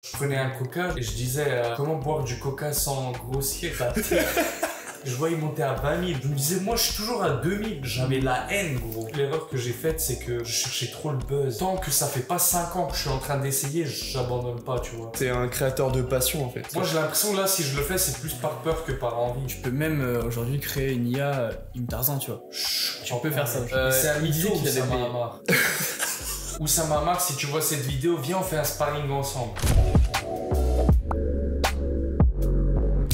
Je prenais un coca et je disais comment boire du coca sans grossir. Je voyais monter à 20 000. Je me disais, moi je suis toujours à 2000. J'avais la haine, gros. L'erreur que j'ai faite, c'est que je cherchais trop le buzz. Tant que ça fait pas 5 ans que je suis en train d'essayer, j'abandonne pas, tu vois. T'es un créateur de passion en fait. Moi j'ai l'impression là, si je le fais, c'est plus par peur que par envie. Tu peux même aujourd'hui créer une IA Tarzan, tu vois. Tu peux faire ça. C'est un il disait mytho, qu'il avait Oussama des- Hamar. Oussama Hamar, si tu vois cette vidéo, viens on fait un sparring ensemble.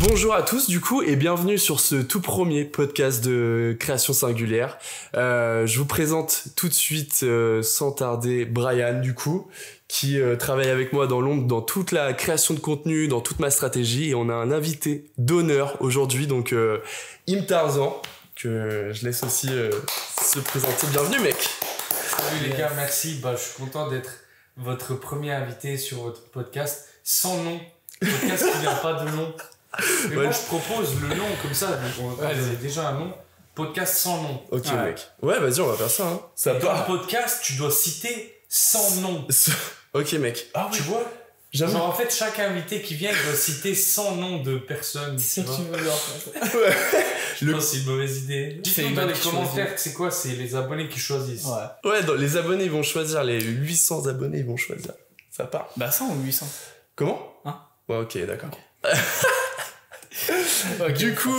Bonjour à tous du coup et bienvenue sur ce tout premier podcast de création singulière. Je vous présente tout de suite sans tarder Brian du coup qui travaille avec moi dans l'ombre dans toute la création de contenu, dans toute ma stratégie et on a un invité d'honneur aujourd'hui donc Tarzan que je laisse aussi se présenter. Bienvenue mec. Salut les gars, merci. Je suis content d'être votre premier invité sur votre podcast sans nom. Podcast qui n'a pas de nom. Mais moi, je propose le nom comme ça. Vous avez déjà un nom. Podcast sans nom. Ok mec. Ouais vas-y on va faire ça. Hein. Ça Dans le podcast, tu dois citer sans nom. Ok mec. Ah, tu vois? J'avoue. Genre en fait, chaque invité qui vient doit citer 100 noms de personnes. C'est ça que tu veux dire. Je pense que c'est une mauvaise idée. Dites-nous dans les commentaires, c'est quoi? C'est les abonnés qui choisissent. Ouais. Les abonnés ils vont choisir, les 800 abonnés ils vont choisir. Ça part. Bah 100 ou 800. Comment? Hein? Ouais ok d'accord. Okay. Du coup,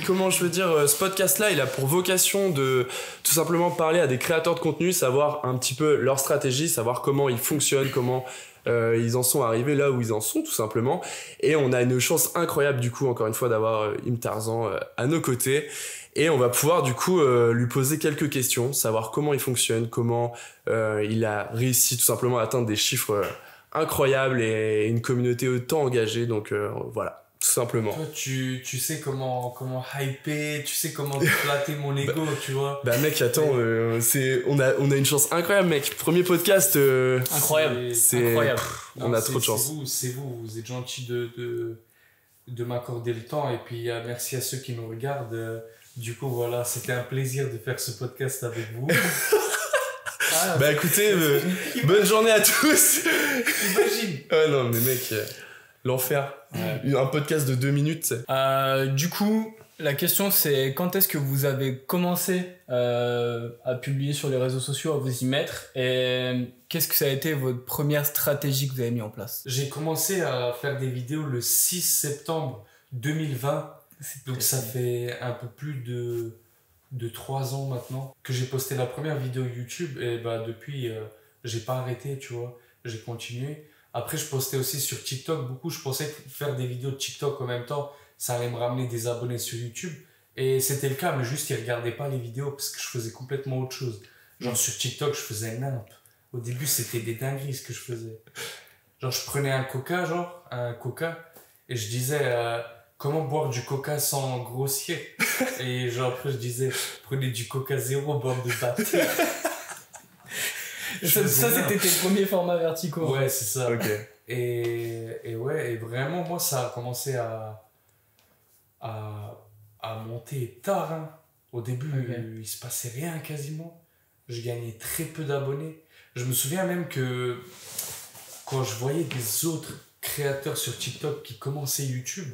comment je veux dire, ce podcast-là, il a pour vocation de tout simplement parler à des créateurs de contenu, savoir un petit peu leur stratégie, savoir comment ils fonctionnent, comment ils en sont arrivés là où ils en sont, tout simplement. Et on a une chance incroyable, du coup, encore une fois, d'avoir Tarzan à nos côtés. Et on va pouvoir, du coup, lui poser quelques questions, savoir comment il fonctionne, comment il a réussi tout simplement à atteindre des chiffres incroyables et une communauté autant engagée. Donc voilà. Tout simplement. Toi, tu sais comment hyper, tu sais comment flatter mon ego, tu vois. Bah mec, attends, on a une chance incroyable, mec. Premier podcast. Incroyable. C'est incroyable. On a trop de chance. Vous êtes gentil de m'accorder le temps et puis merci à ceux qui nous regardent. Du coup, voilà, c'était un plaisir de faire ce podcast avec vous. Bah écoutez, bonne journée à tous. Imagine. Ouais non mais mec, l'enfer. Ouais. Un podcast de 2 minutes. Du coup, la question c'est quand est-ce que vous avez commencé à publier sur les réseaux sociaux, à vous y mettre et qu'est-ce que ça a été votre première stratégie que vous avez mis en place? J'ai commencé à faire des vidéos le 6 septembre 2020. Donc ça fait un peu plus de 3 ans maintenant que j'ai posté la première vidéo YouTube et depuis j'ai pas arrêté, tu vois, j'ai continué. Après je postais aussi sur TikTok beaucoup, je pensais que faire des vidéos de TikTok en même temps ça allait me ramener des abonnés sur YouTube et c'était le cas mais juste ils regardaient pas les vidéos parce que je faisais complètement autre chose. Genre sur TikTok je faisais nimp. Au début c'était des dingueries ce que je faisais. Genre je prenais un coca et je disais comment boire du coca sans grossir. Et genre après je disais prenez du coca zéro bande de bâtards. Ça c'était tes premiers formats verticaux. Ouais c'est ça. Ok. Et ouais et vraiment moi ça a commencé à monter tard hein. Au début il se passait rien quasiment. Je gagnais très peu d'abonnés. Je me souviens même que quand je voyais des autres créateurs sur TikTok qui commençaient YouTube,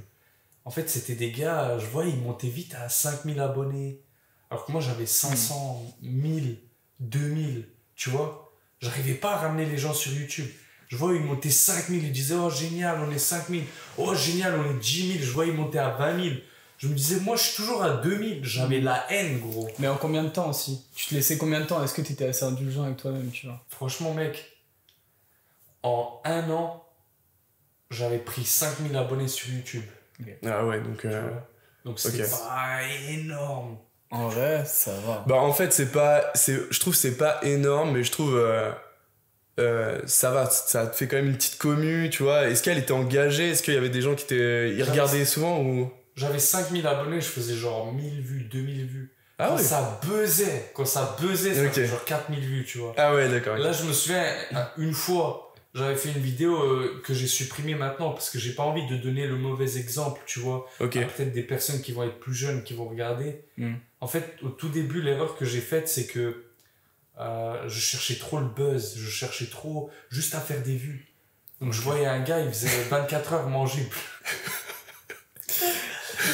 en fait, c'était des gars, je voyais, ils montaient vite à 5000 abonnés. Alors que moi, j'avais 500, 1000, 2000, tu vois. J'arrivais pas à ramener les gens sur YouTube. Je voyais, ils montaient 5000, ils disaient, oh génial, on est 5000. Oh génial, on est 10 000. Je voyais, ils montaient à 20 000. Je me disais, moi, je suis toujours à 2000. J'avais la haine, gros. Mais en combien de temps aussi? Tu te laissais combien de temps? Est-ce que tu étais assez indulgent avec toi-même, tu vois? Franchement, mec, en 1 an, j'avais pris 5000 abonnés sur YouTube. Okay. Ah ouais, donc c'est pas énorme. En vrai, ça va. Bah en fait, je trouve que c'est pas énorme, mais je trouve ça va, ça te fait quand même une petite commu, tu vois. Est-ce qu'elle était engagée? Est-ce qu'il y avait des gens qui ils regardaient souvent ou... J'avais 5000 abonnés, je faisais genre 1000 vues, 2000 vues. Ah quand ouais. ça buzzait, ça faisait genre 4000 vues, tu vois. Ah ouais, d'accord. Là, je me souviens, une fois, j'avais fait une vidéo que j'ai supprimée maintenant parce que j'ai pas envie de donner le mauvais exemple, tu vois. Peut-être des personnes qui vont être plus jeunes qui vont regarder. En fait, au tout début, l'erreur que j'ai faite, c'est que je cherchais trop le buzz, je cherchais trop juste à faire des vues. Donc je voyais un gars, il faisait 24 heures manger.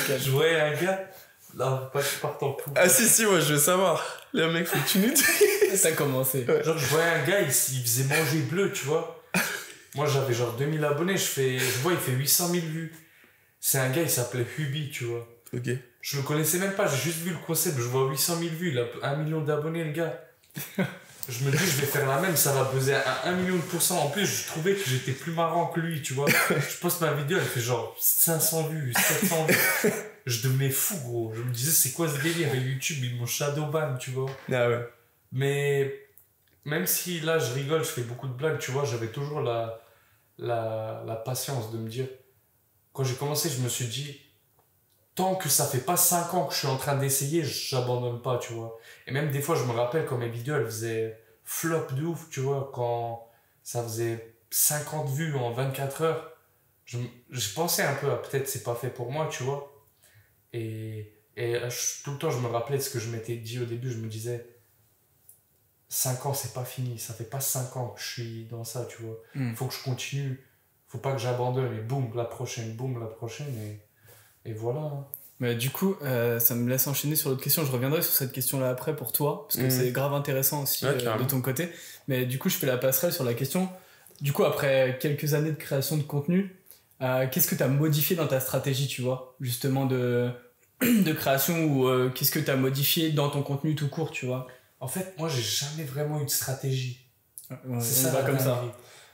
Je voyais un gars. Non, faut pas que je parte en couple. Ah si, moi je veux savoir. Le mec, faut que tu nous dises. Ça a commencé. Ouais. Genre, je voyais un gars, il faisait manger bleu, tu vois. Moi, j'avais genre 2000 abonnés, je vois, il fait 800 000 vues. C'est un gars, il s'appelait Hubi, tu vois. Ok. Je le connaissais même pas, j'ai juste vu le concept, je vois 800 000 vues, il a 1 million d'abonnés, le gars. Je me dis, je vais faire la même, ça va peser à 1 million de pourcents. En plus, je trouvais que j'étais plus marrant que lui, tu vois. Je poste ma vidéo, elle fait genre 500 vues, 700 vues. Je devenais fou, gros. Je me disais, c'est quoi ce délire avec YouTube, ils m'ont shadowban, tu vois. Ah ouais. Mais même si là, je rigole, je fais beaucoup de blagues, tu vois, j'avais toujours la patience de me dire. Quand j'ai commencé, je me suis dit, tant que ça fait pas 5 ans que je suis en train d'essayer, j'abandonne pas, tu vois. Et même des fois, je me rappelle quand mes vidéos, elles faisaient flop de ouf, tu vois, quand ça faisait 50 vues en 24 heures. Je pensais un peu à peut-être c'est pas fait pour moi, tu vois. Et tout le temps, je me rappelais de ce que je m'étais dit au début, je me disais, 5 ans, c'est pas fini, ça fait pas 5 ans que je suis dans ça, tu vois. Faut que je continue, faut pas que j'abandonne, et boum, la prochaine, et voilà. Hein. Mais du coup, ça me laisse enchaîner sur l'autre question. Je reviendrai sur cette question-là après pour toi, parce que c'est grave intéressant aussi de ton côté. Mais du coup, je fais la passerelle sur la question. Du coup, après quelques années de création de contenu, qu'est-ce que tu as modifié dans ta stratégie, tu vois, justement de création, ou qu'est-ce que tu as modifié dans ton contenu tout court, tu vois? En fait, moi, j'ai jamais vraiment eu de stratégie. Ouais, c'est ça, va comme ça.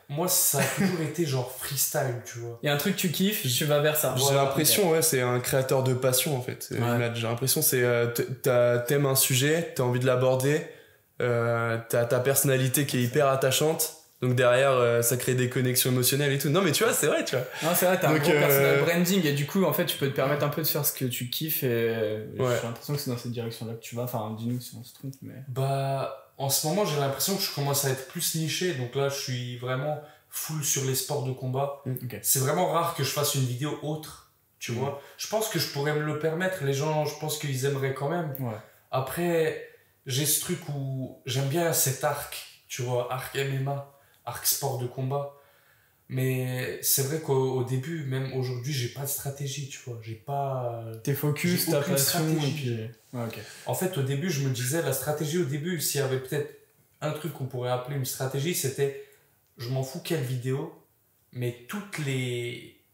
Moi, ça a toujours été genre freestyle, tu vois. Il y a un truc que tu kiffes, tu vas vers ça. J'ai l'impression, ouais, c'est un créateur de passion en fait. Ouais. J'ai l'impression, t'aimes un sujet, t'as envie de l'aborder, t'as ta personnalité qui est hyper attachante. Donc derrière, ça crée des connexions émotionnelles et tout. Non mais tu vois, c'est vrai, tu vois. Non, c'est vrai, t'as un gros personal branding et du coup, en fait, tu peux te permettre un peu de faire ce que tu kiffes et j'ai l'impression que c'est dans cette direction-là que tu vas. Enfin, dis-nous si on se trompe, mais... Bah, en ce moment, j'ai l'impression que je commence à être plus niché. Donc là, je suis vraiment full sur les sports de combat. Okay. C'est vraiment rare que je fasse une vidéo autre, tu vois. Je pense que je pourrais me le permettre. Les gens, je pense qu'ils aimeraient quand même. Ouais. Après, j'ai ce truc où j'aime bien cet arc, tu vois, arc MMA. Arc sport de combat, mais c'est vrai qu'au début, même aujourd'hui, j'ai pas de stratégie, tu vois, j'ai pas... T'es focus, ta passion, et puis... Ouais, okay. En fait, au début, je me disais, la stratégie au début, s'il y avait peut-être un truc qu'on pourrait appeler une stratégie, c'était, je m'en fous quelle vidéo, mais toutes les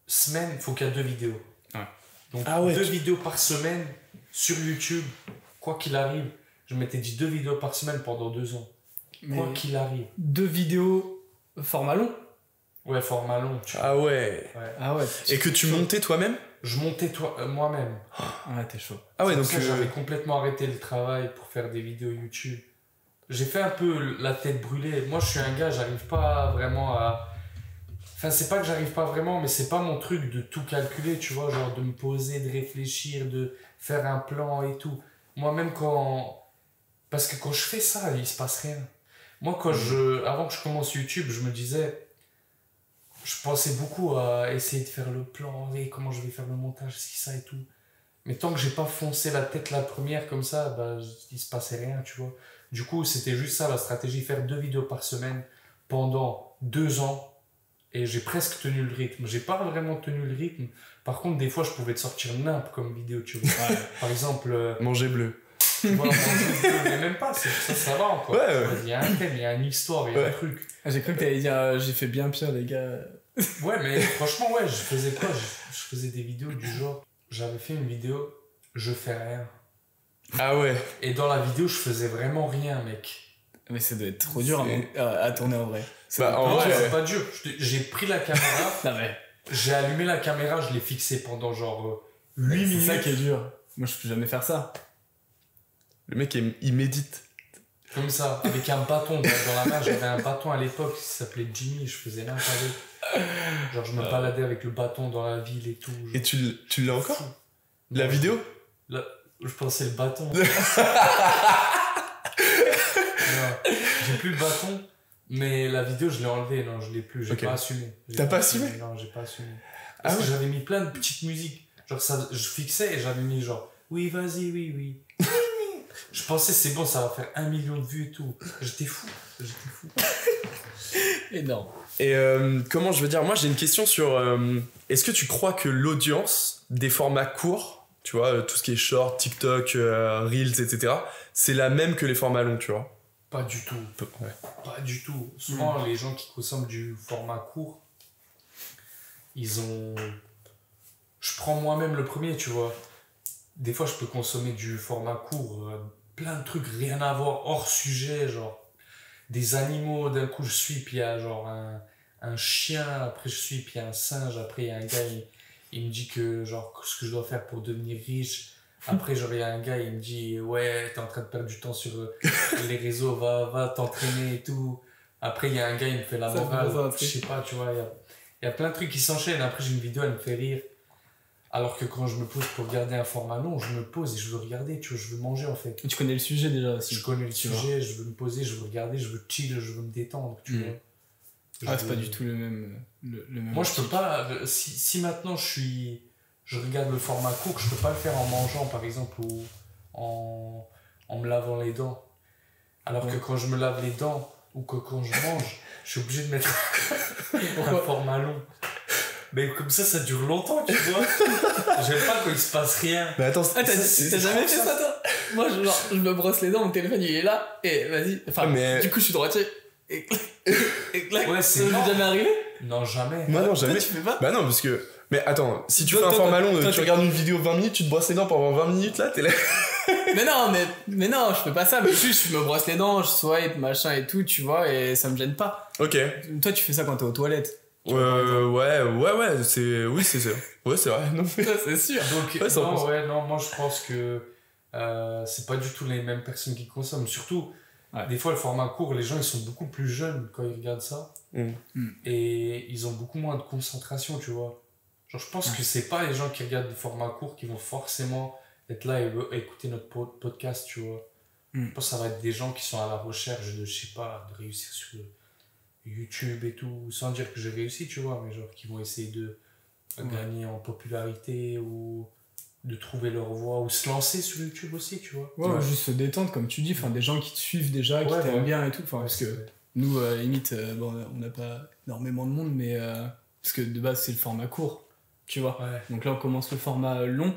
semaines, il faut qu'il y ait 2 vidéos. Ouais. Donc 2 vidéos par semaine sur YouTube, quoi qu'il arrive, je m'étais dit 2 vidéos par semaine pendant 2 ans. Quoi qu'il arrive. 2 vidéos format long? Ouais, format long. Ah ouais. Ah ouais. Et que tu montais toi-même? Je montais moi-même. Ah, t'es chaud. Ah ouais, donc j'avais complètement arrêté le travail pour faire des vidéos YouTube. J'ai fait un peu la tête brûlée. Moi, je suis un gars, j'arrive pas vraiment à... Enfin, c'est pas que j'arrive pas vraiment, mais c'est pas mon truc de tout calculer, tu vois, genre de me poser, de réfléchir, de faire un plan et tout. Moi-même, parce que quand je fais ça, il se passe rien. Moi, avant que je commence YouTube, je me disais, je pensais beaucoup à essayer de faire le plan, et comment je vais faire le montage, ça et tout. Mais tant que j'ai pas foncé la tête la première comme ça, bah, il se passait rien, tu vois. Du coup, c'était juste ça la stratégie, faire 2 vidéos par semaine pendant 2 ans. Et j'ai presque tenu le rythme. J'ai pas vraiment tenu le rythme. Par contre, des fois, je pouvais te sortir n'importe comme vidéo, tu vois. Par exemple... Manger bleu. Tu vois, mais même pas, ça va encore. Ouais. Il y a un thème, il y a une histoire, il y a un truc. J'ai cru que t'allais dire j'ai fait bien pire, les gars. Ouais, mais franchement, ouais, je faisais quoi? Je faisais des vidéos du genre. J'avais fait une vidéo, je fais rien. Ah ouais. Et dans la vidéo, je faisais vraiment rien, mec. Mais ça doit être trop dur à tourner en vrai. En vrai, c'est pas dur. J'ai pris la caméra, non, mais... j'ai allumé la caméra, je l'ai fixée pendant genre 8 minutes. C'est ça qui est dur. Moi, je peux jamais faire ça. Le mec, il médite. Comme ça, avec un bâton dans la main. J'avais un bâton à l'époque qui s'appelait Jimmy, je faisais n'importe quoi. Genre, je me baladais avec le bâton dans la ville et tout. Et tu l'as encore? La vidéo? Je pensais le bâton. J'ai plus le bâton, mais la vidéo, je l'ai enlevée. Non, je l'ai plus. J'ai pas assumé. T'as pas assumé? Non, j'ai pas assumé. Parce que j'avais mis plein de petites musiques. Genre, ça, je fixais et j'avais mis genre, oui, vas-y, oui. Je pensais, c'est bon, ça va faire 1 million de vues et tout. J'étais fou. Énorme. Et comment je veux dire, moi j'ai une question sur est-ce que tu crois que l'audience des formats courts, tu vois, tout ce qui est short, TikTok, Reels, etc., c'est la même que les formats longs, tu vois? Pas du tout. Ouais. Pas du tout. Souvent, les gens qui consomment du format court, ils ont... Je prends moi-même le premier, tu vois. Des fois, je peux consommer du format court, plein de trucs, rien à voir, hors sujet, genre des animaux, d'un coup je suis, puis il y a genre un chien, après je suis, puis il y a un singe, après il y a un gars, il me dit que genre ce que je dois faire pour devenir riche. Après, genre, il y a un gars, il me dit, ouais, t'es en train de perdre du temps sur les réseaux, va t'entraîner et tout. Après, il y a un gars, il me fait la morale, je sais pas, tu vois, il y a plein de trucs qui s'enchaînent. Après, j'ai une vidéo, elle me fait rire. Alors que quand je me pose pour regarder un format long, je me pose et je veux regarder, tu vois, je veux manger en fait. Et tu connais le sujet déjà aussi. Je connais le sujet, je veux me poser, je veux regarder, je veux chill, je veux me détendre, tu vois. C'est pas du tout le même. Le même Moi, je peux pas. Si maintenant je regarde le format court, je peux pas le faire en mangeant par exemple ou en me lavant les dents. Alors que quand je me lave les dents ou que quand je mange, je suis obligé de mettre un format long. Mais comme ça dure longtemps, tu vois. J'aime pas quand il se passe rien. Mais attends, t'as jamais fait ça, toi? Moi, je me brosse les dents, mon téléphone il est là, et vas-y. Enfin, du coup, je suis droitier. Et clac. Ouais, c'est ça vous est jamais arrivé? Non, jamais. Moi, non, jamais. Toi, tu fais pas? Bah non, parce que. Mais attends, si tu fais un format long, tu regardes une vidéo 20 minutes, tu te brosses les dents pendant 20 minutes, là, t'es là. mais non, je fais pas ça, mais juste, je me brosse les dents, je swipe, machin et tout, tu vois, et ça me gêne pas. Ok. Toi, tu fais ça quand t'es aux toilettes. Ouais, c'est. Oui, c'est ça. Ouais, c'est vrai. Non, ça, c'est sûr. Donc, non, moi je pense que c'est pas du tout les mêmes personnes qui consomment. Surtout, des fois, le format court, les gens ils sont beaucoup plus jeunes quand ils regardent ça. Et ils ont beaucoup moins de concentration, tu vois. Genre, je pense que c'est pas les gens qui regardent le format court qui vont forcément être là et écouter notre podcast, tu vois. Je pense que ça va être des gens qui sont à la recherche de, je sais pas, de réussir sur YouTube et tout, sans dire que j'ai réussi, tu vois, mais genre qui vont essayer de gagner en popularité ou de trouver leur voie ou se lancer sur YouTube aussi, tu vois. Ouais, juste se détendre, comme tu dis, enfin, des gens qui te suivent déjà, qui t'aiment bien et tout, enfin, parce que nous, limite, bon, on n'a pas énormément de monde, mais parce que de base, c'est le format court, tu vois. Donc là, on commence le format long,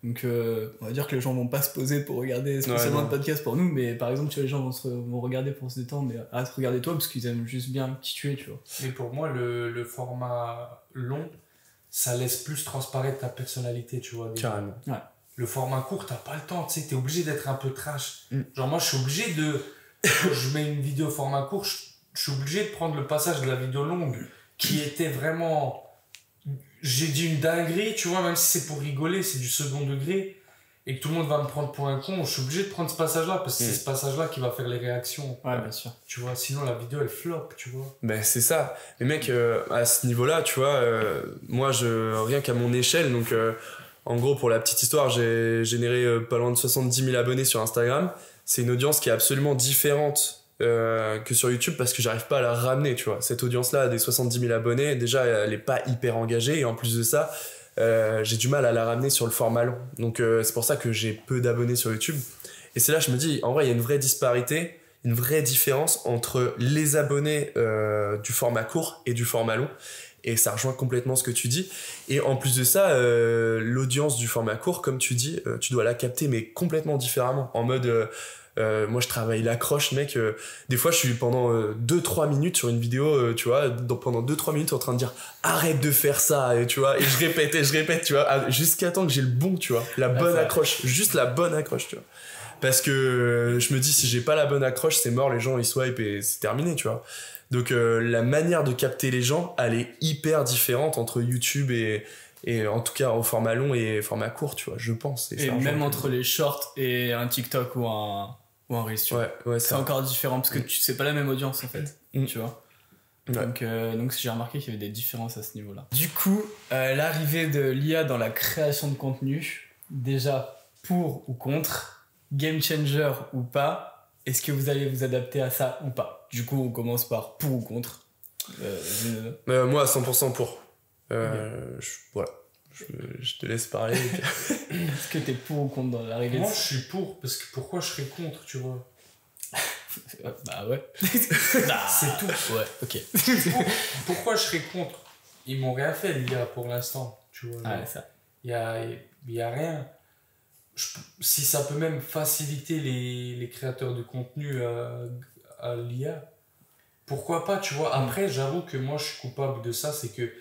donc on va dire que les gens vont pas se poser pour regarder spécialement le podcast pour nous, mais par exemple, tu vois, les gens vont regarder pour se détendre, mais à te regarder toi, parce qu'ils aiment juste bien qui tu es, tu vois. Mais pour moi, le format long, ça laisse plus transparaître ta personnalité, tu vois. Carrément. Le format court, t'as pas le temps, tu sais, t'es obligé d'être un peu trash. Genre, moi, je suis obligé de. Quand je mets une vidéo format court, je suis obligé de prendre le passage de la vidéo longue qui était vraiment. J'ai dit une dinguerie, tu vois, même si c'est pour rigoler, c'est du second degré, et que tout le monde va me prendre pour un con, je suis obligé de prendre ce passage-là, parce que c'est ce passage-là qui va faire les réactions. Ouais, bien sûr. Tu vois, sinon la vidéo elle flop, tu vois. Ben c'est ça. Mais mec, à ce niveau-là, tu vois, moi, rien qu'à mon échelle, donc en gros, pour la petite histoire, j'ai généré pas loin de 70 000 abonnés sur Instagram. C'est une audience qui est absolument différente que sur YouTube parce que j'arrive pas à la ramener, tu vois. Cette audience-là a des 70 000 abonnés, déjà, elle est pas hyper engagée, et en plus de ça, j'ai du mal à la ramener sur le format long. Donc c'est pour ça que j'ai peu d'abonnés sur YouTube. Et c'est là que je me dis, en vrai, il y a une vraie disparité, une vraie différence entre les abonnés du format court et du format long. Et ça rejoint complètement ce que tu dis. Et en plus de ça, l'audience du format court, comme tu dis, tu dois la capter, mais complètement différemment. En mode, moi je travaille l'accroche, mec. Des fois, je suis pendant 2-3 minutes sur une vidéo, tu vois, pendant 2-3 minutes en train de dire arrête de faire ça, et tu vois, et je répète, tu vois, jusqu'à temps que j'ai le bon, tu vois, la bonne accroche, juste la bonne accroche, tu vois. Parce que je me dis, si j'ai pas la bonne accroche, c'est mort, les gens ils swipe et c'est terminé, tu vois. Donc la manière de capter les gens, elle est hyper différente entre YouTube et en tout cas au format long et format court, tu vois, je pense. Et même entre les shorts et un TikTok ou un Reels, tu vois. Ouais, c'est encore différent parce que c'est pas la même audience en fait, tu vois. Donc j'ai remarqué qu'il y avait des différences à ce niveau-là. Du coup, l'arrivée de l'IA dans la création de contenu, déjà pour ou contre, game changer ou pas, est-ce que vous allez vous adapter à ça ou pas? Du coup, on commence par pour ou contre. Moi, à 100% pour. Voilà. Je te laisse parler. Est-ce que t'es pour ou contre dans l'arrivée? Moi, je suis pour, parce que pourquoi je serais contre, tu vois? Bah ouais. C'est tout. Ouais, ok. Pourquoi je serais contre? Ils m'ont rien fait, l'IA, pour l'instant. Tu vois, Ouais, ça. y a rien. Si ça peut même faciliter les créateurs de contenu à l'IA, pourquoi pas, tu vois. Après, j'avoue que moi, je suis coupable de ça, c'est que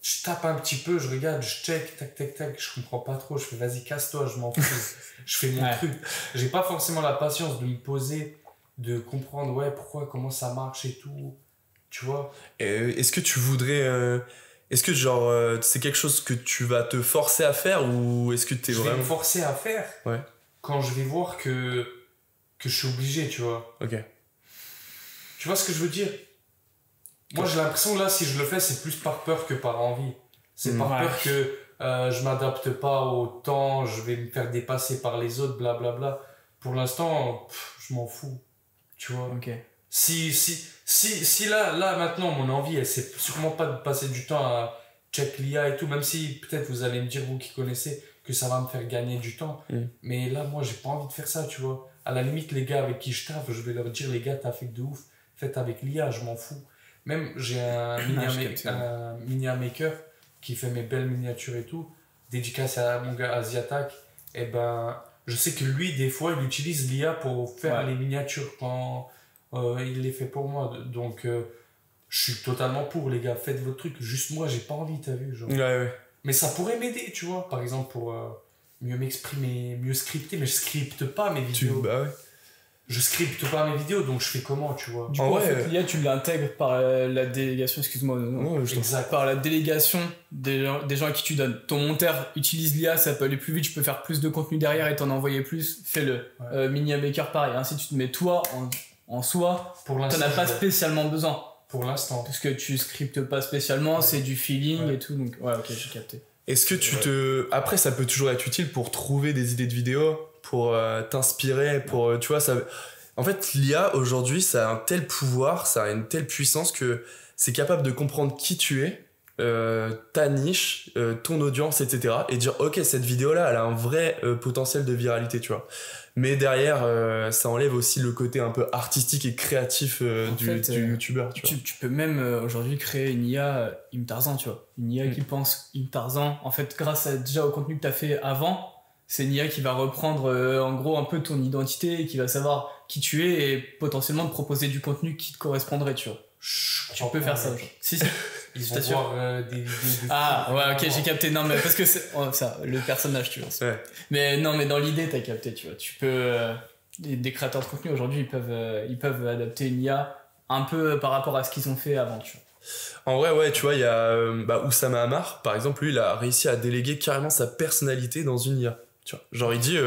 je tape un petit peu, je regarde, je check, tac, tac, tac, je comprends pas trop, je fais vas-y, casse-toi, je m'en fous. Je fais mon truc. J'ai pas forcément la patience de me poser, de comprendre, ouais, pourquoi, comment ça marche et tout, tu vois. Est-ce que tu voudrais... Est-ce que genre c'est quelque chose que tu vas te forcer à faire ou est-ce que t'es Je vais vraiment... me forcer à faire Ouais. quand je vais voir que je suis obligé, tu vois. Ok. Tu vois ce que je veux dire? Moi, j'ai l'impression, là, si je le fais, c'est plus par peur que par envie. C'est par peur que je m'adapte pas au temps, je vais me faire dépasser par les autres, blablabla. Pour l'instant, je m'en fous. Tu vois? Ok. Si là, maintenant, mon envie, c'est sûrement pas de passer du temps à check l'IA et tout, même si peut-être vous allez me dire, vous qui connaissez, que ça va me faire gagner du temps. Mais là, moi, j'ai pas envie de faire ça, tu vois. À la limite, les gars avec qui je taffe, je vais leur dire, les gars, t'as fait de ouf, faites avec l'IA, je m'en fous. Même, j'ai un miniature maker qui fait mes belles miniatures et tout, dédicace à mon gars Asiatak. Et ben, je sais que lui, des fois, il utilise l'IA pour faire les miniatures quand il les fait pour moi. Donc, je suis totalement pour, les gars, faites votre truc. Juste moi, j'ai pas envie, t'as vu, genre. Ouais. Mais ça pourrait m'aider, tu vois, par exemple, pour mieux m'exprimer, mieux scripter, mais je scripte pas mes vidéos. Bah ouais. Je scripte pas mes vidéos, donc je fais comment, tu vois. Du coup, en fait, l'IA, tu l'intègres par la délégation, excuse-moi, exact. par la délégation des gens à qui tu donnes. Ton monteur utilise l'IA, ça peut aller plus vite, je peux faire plus de contenu derrière et t'en envoyer plus, fais-le. Mini Maker, pareil, ainsi tu te mets toi en soi, t'en as pas spécialement besoin. Pour l'instant. Parce que tu scriptes pas spécialement, c'est du feeling et tout, donc ouais, ok, j'ai capté. Est-ce que Après, ça peut toujours être utile pour trouver des idées de vidéos, pour t'inspirer, pour... tu vois, ça... En fait, l'IA, aujourd'hui, ça a un tel pouvoir, ça a une telle puissance que c'est capable de comprendre qui tu es, ta niche, ton audience, etc. Et dire, ok, cette vidéo-là, elle a un vrai potentiel de viralité, tu vois. Mais derrière, ça enlève aussi le côté un peu artistique et créatif du youtubeur, tu vois. Tu peux même aujourd'hui créer une IA Im Tarzan, tu vois. Une IA qui pense Im Tarzan. En fait, grâce déjà au contenu que tu as fait avant, c'est une IA qui va reprendre en gros un peu ton identité et qui va savoir qui tu es et potentiellement te proposer du contenu qui te correspondrait, tu vois. Tu peux faire ça. Si. Ils vont voir des vidéos de ouais, ok, j'ai capté. Non, mais parce que c'est ça, le personnage, tu vois. Ouais. Mais non, mais dans l'idée, t'as capté, tu vois. Tu peux... des créateurs de contenu, aujourd'hui, ils peuvent adapter une IA un peu par rapport à ce qu'ils ont fait avant, tu vois. En vrai, ouais, tu vois, il y a Oussama Ammar, par exemple, lui, il a réussi à déléguer carrément sa personnalité dans une IA. Tu vois. Genre, il dit...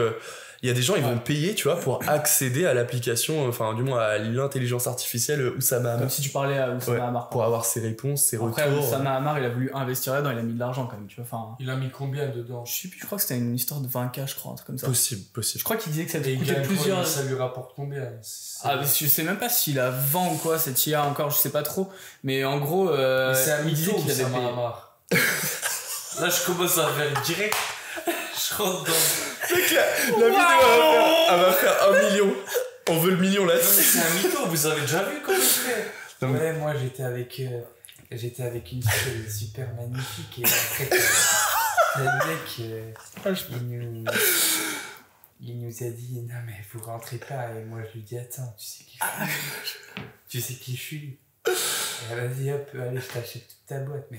il y a des gens, ils vont payer, tu vois, pour accéder à l'application, enfin, du moins à l'intelligence artificielle Oussama Ammar. Comme si tu parlais à Oussama Ammar. Pour avoir ses réponses, ses retours. Après, Oussama Ammar, il a voulu investir là-dedans, il a mis de l'argent quand même, tu vois. Enfin, il a mis combien dedans? Je sais plus, je crois que c'était une histoire de 20K, je crois, un truc comme ça. Possible. Je crois qu'il disait que ça coûtait plusieurs. Ça lui rapporte combien? Je sais même pas s'il a vend ou quoi, cette IA encore, je sais pas trop. Mais en gros, c'est un mytho, Oussama Ammar. Là, je commence à faire direct. Je rentre dans... La vidéo, elle va faire 1 million. On veut le million là. Non, mais c'est un mytho, vous avez déjà vu comment il fait? Ouais, moi j'étais avec une fille super magnifique et après le mec il nous a dit non mais vous rentrez pas et moi je lui dis attends tu sais qui je suis et vas-y hop allez je t'achète toute ta boîte mais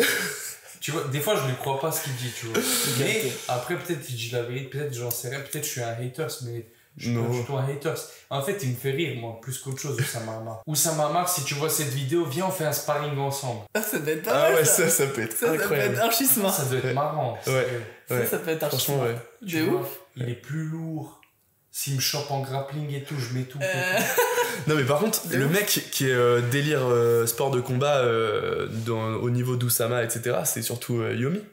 tu vois des fois je ne crois pas ce qu'il dit tu vois mais après peut-être il dit la vérité peut-être j'en sais rien peut-être je suis un haters mais je suis pas du tout un haters. En fait, il me fait rire, moi, plus qu'autre chose, Oussama Ammar. Oussama Ammar, si tu vois cette vidéo, viens, on fait un sparring ensemble. Ça doit être pas mal, ça peut être incroyable. Ça peut être archi smart. Ça doit être marrant. Ça peut être archi smart. Ouais. Tu vois, il est plus lourd. S'il me chope en grappling et tout, je mets tout. Non, mais par contre, le mec qui est délire sport de combat au niveau d'Oussama, etc., c'est surtout Yomi.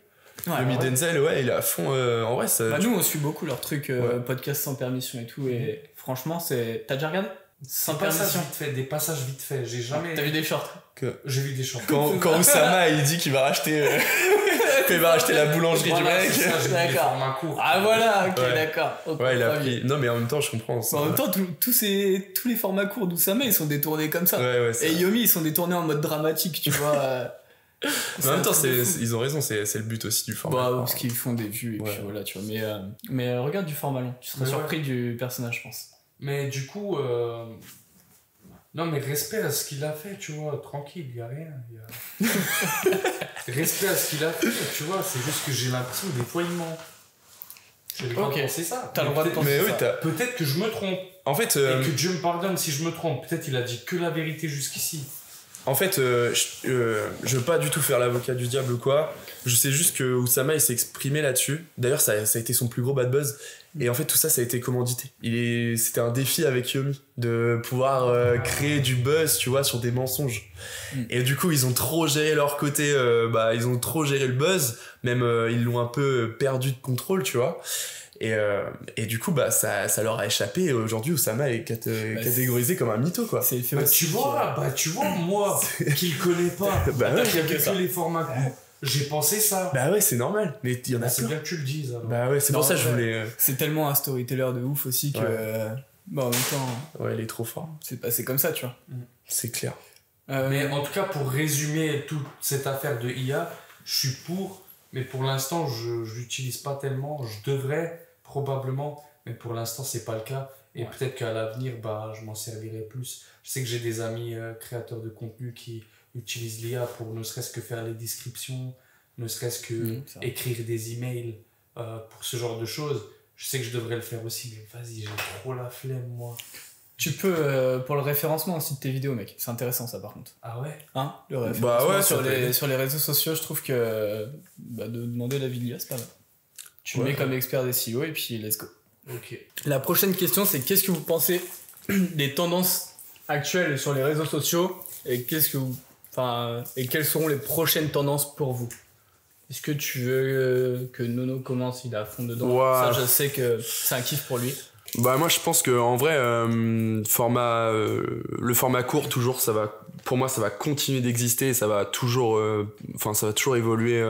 Yomi Denzel, il est à fond. En vrai, ça. Nous, on suit beaucoup leurs trucs, podcast sans permission et tout. Et franchement, c'est. T'as déjà regardé? Sans permission. Des passages vite fait. J'ai jamais. T'as vu des shorts? J'ai vu des shorts. Quand Oussama il dit qu'il va racheter Quand il va racheter la boulangerie du mec. C'est ça, j'ai mis les formats courts. Ah voilà, ok, Ouais. d'accord. Oh, Ouais, il a pas pris. bien. Non, mais en même temps, je comprends. Mais en même temps, tous les formats courts d'Oussama, ils sont détournés comme ça. Ouais, Et Yomi, ils sont détournés en mode dramatique, tu vois. Mais en même temps, un truc de fou. ils ont raison, c'est le but aussi du format. Bah, parce qu'ils font des vues et puis Ouais. voilà, tu vois. Mais regarde du format long, tu seras Ouais. surpris du personnage, je pense. Mais du coup, non, mais respect à ce qu'il a fait, tu vois, tranquille, il n'y a rien. Respect à ce qu'il a fait, tu vois, c'est juste que j'ai l'impression que des fois il ment. J'ai le droit de Ok. penser ça. T'as le droit de Peut-être- Mais oui, ça. t'as. Peut-être que je me trompe, En fait, et que Dieu me pardonne si je me trompe. Peut-être il a dit que la vérité jusqu'ici. Je veux pas du tout faire l'avocat du diable ou quoi. Je sais juste que Oussama il s'est exprimé là-dessus. D'ailleurs, ça a été son plus gros bad buzz. Et en fait, tout ça, ça a été commandité. C'était un défi avec Yomi de pouvoir créer du buzz, tu vois, sur des mensonges. Et du coup, ils ont trop géré leur côté. Ils ont trop géré le buzz. Même ils l'ont un peu perdu de contrôle, tu vois. Et du coup, ça leur a échappé. Aujourd'hui, Oussama est catégorisé comme un mytho, quoi. C'est fait Bah, aussi tu vois, moi, qui le connais pas, Bah ouais, qui a que vu ça. que les formats courts, j'ai pensé ça. Bah ouais, c'est normal. Mais il y en a C'est plein. bien que tu le dises. Alors. Bah ouais, c'est Non, pour ça que je ouais. voulais. C'est tellement un storyteller de ouf aussi que. Ouais. Bah, en même temps, Ouais, il est trop fort. c'est passé comme ça, tu vois. C'est clair. Mais en tout cas, pour résumer toute cette affaire de IA, je suis pour, mais pour l'instant, je l'utilise pas tellement. Je devrais, probablement, mais pour l'instant, c'est pas le cas. Et peut-être qu'à l'avenir, je m'en servirai plus. Je sais que j'ai des amis créateurs de contenu qui utilisent l'IA pour ne serait-ce que faire les descriptions, ne serait-ce que ça. écrire des emails pour ce genre de choses. Je sais que je devrais le faire aussi, mais vas-y, j'ai trop la flemme, moi. Tu peux, pour le référencement aussi de tes vidéos, mec. C'est intéressant, ça, par contre. Ah ouais? Hein, le référencement ouais, sur, ça peut aider. sur les réseaux sociaux, je trouve que de demander l'avis de l'IA, c'est pas mal. Tu le Ouais. mets comme expert des SEO et puis let's go. Ok. La prochaine question, c'est qu'est-ce que vous pensez des tendances actuelles sur les réseaux sociaux et et quelles seront les prochaines tendances pour vous? Est-ce que tu veux que Nono commence? Il est à fond dedans. Ouais. Ça, je sais que c'est un kiff pour lui. Bah moi je pense que en vrai le format court toujours pour moi ça va continuer d'exister et ça va toujours évoluer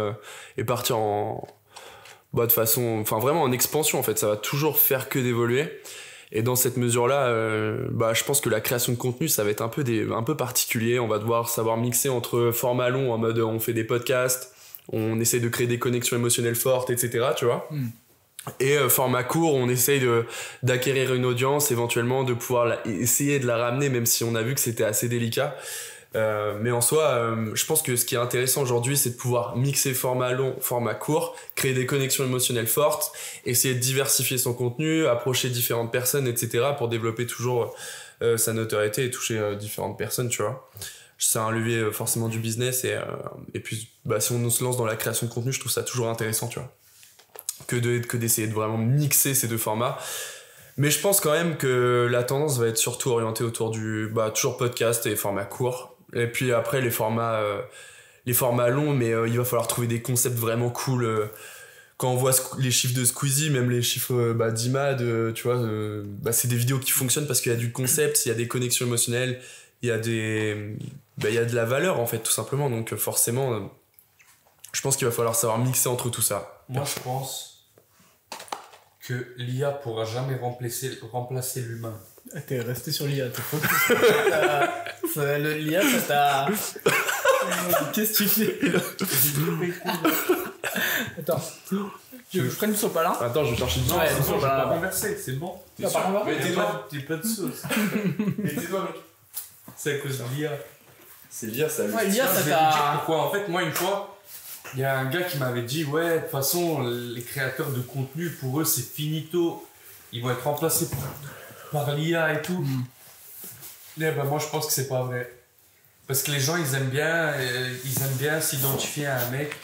et partir de façon vraiment en expansion en fait, ça va toujours faire que d'évoluer. Et dans cette mesure-là, je pense que la création de contenu, ça va être un peu particulier. On va devoir savoir mixer entre format long, en mode on fait des podcasts, on essaie de créer des connexions émotionnelles fortes, etc. Tu vois. Et format court, on essaye d'acquérir une audience, éventuellement de pouvoir essayer de la ramener, même si on a vu que c'était assez délicat. Mais en soi, je pense que ce qui est intéressant aujourd'hui, c'est de pouvoir mixer format long, format court, créer des connexions émotionnelles fortes, essayer de diversifier son contenu, approcher différentes personnes, etc. pour développer toujours sa notoriété et toucher différentes personnes, tu vois. C'est un levier forcément du business et puis si on se lance dans la création de contenu, je trouve ça toujours intéressant, tu vois. Que d'essayer de vraiment mixer ces deux formats. Mais je pense quand même que la tendance va être surtout orientée autour du toujours podcast et format court. Et puis après les formats longs, mais il va falloir trouver des concepts vraiment cool. Quand on voit les chiffres de Squeezie, même les chiffres d'Imad, tu vois, c'est des vidéos qui fonctionnent parce qu'il y a du concept, il y a des connexions émotionnelles, il y a il y a de la valeur en fait tout simplement. Donc forcément, je pense qu'il va falloir savoir mixer entre tout ça. Moi, je pense que l'IA pourra jamais remplacer l'humain. T'es resté sur l'IA, t'es focus. L'IA, ça t'a... Qu'est-ce que tu fais? Attends. Tu veux que je prenne du sopalin? Attends, je vais chercher du Non, Ouais, c'est c'est bon, bon, je vais bah, pas converser, c'est bon. T'es sûr? Mais t'es pas de sauce. Mais tais-toi, mec. C'est à cause de l'IA. C'est l'IA, ça. Ouais, l'IA, Je ça vais te dire t'a... pourquoi. En fait, moi, une fois, il y a un gars qui m'avait dit ouais, de toute façon, les créateurs de contenu, pour eux, c'est finito. Ils vont être remplacés par l'IA et tout. Mais moi, je pense que c'est pas vrai. Parce que les gens, ils aiment bien s'identifier à un mec.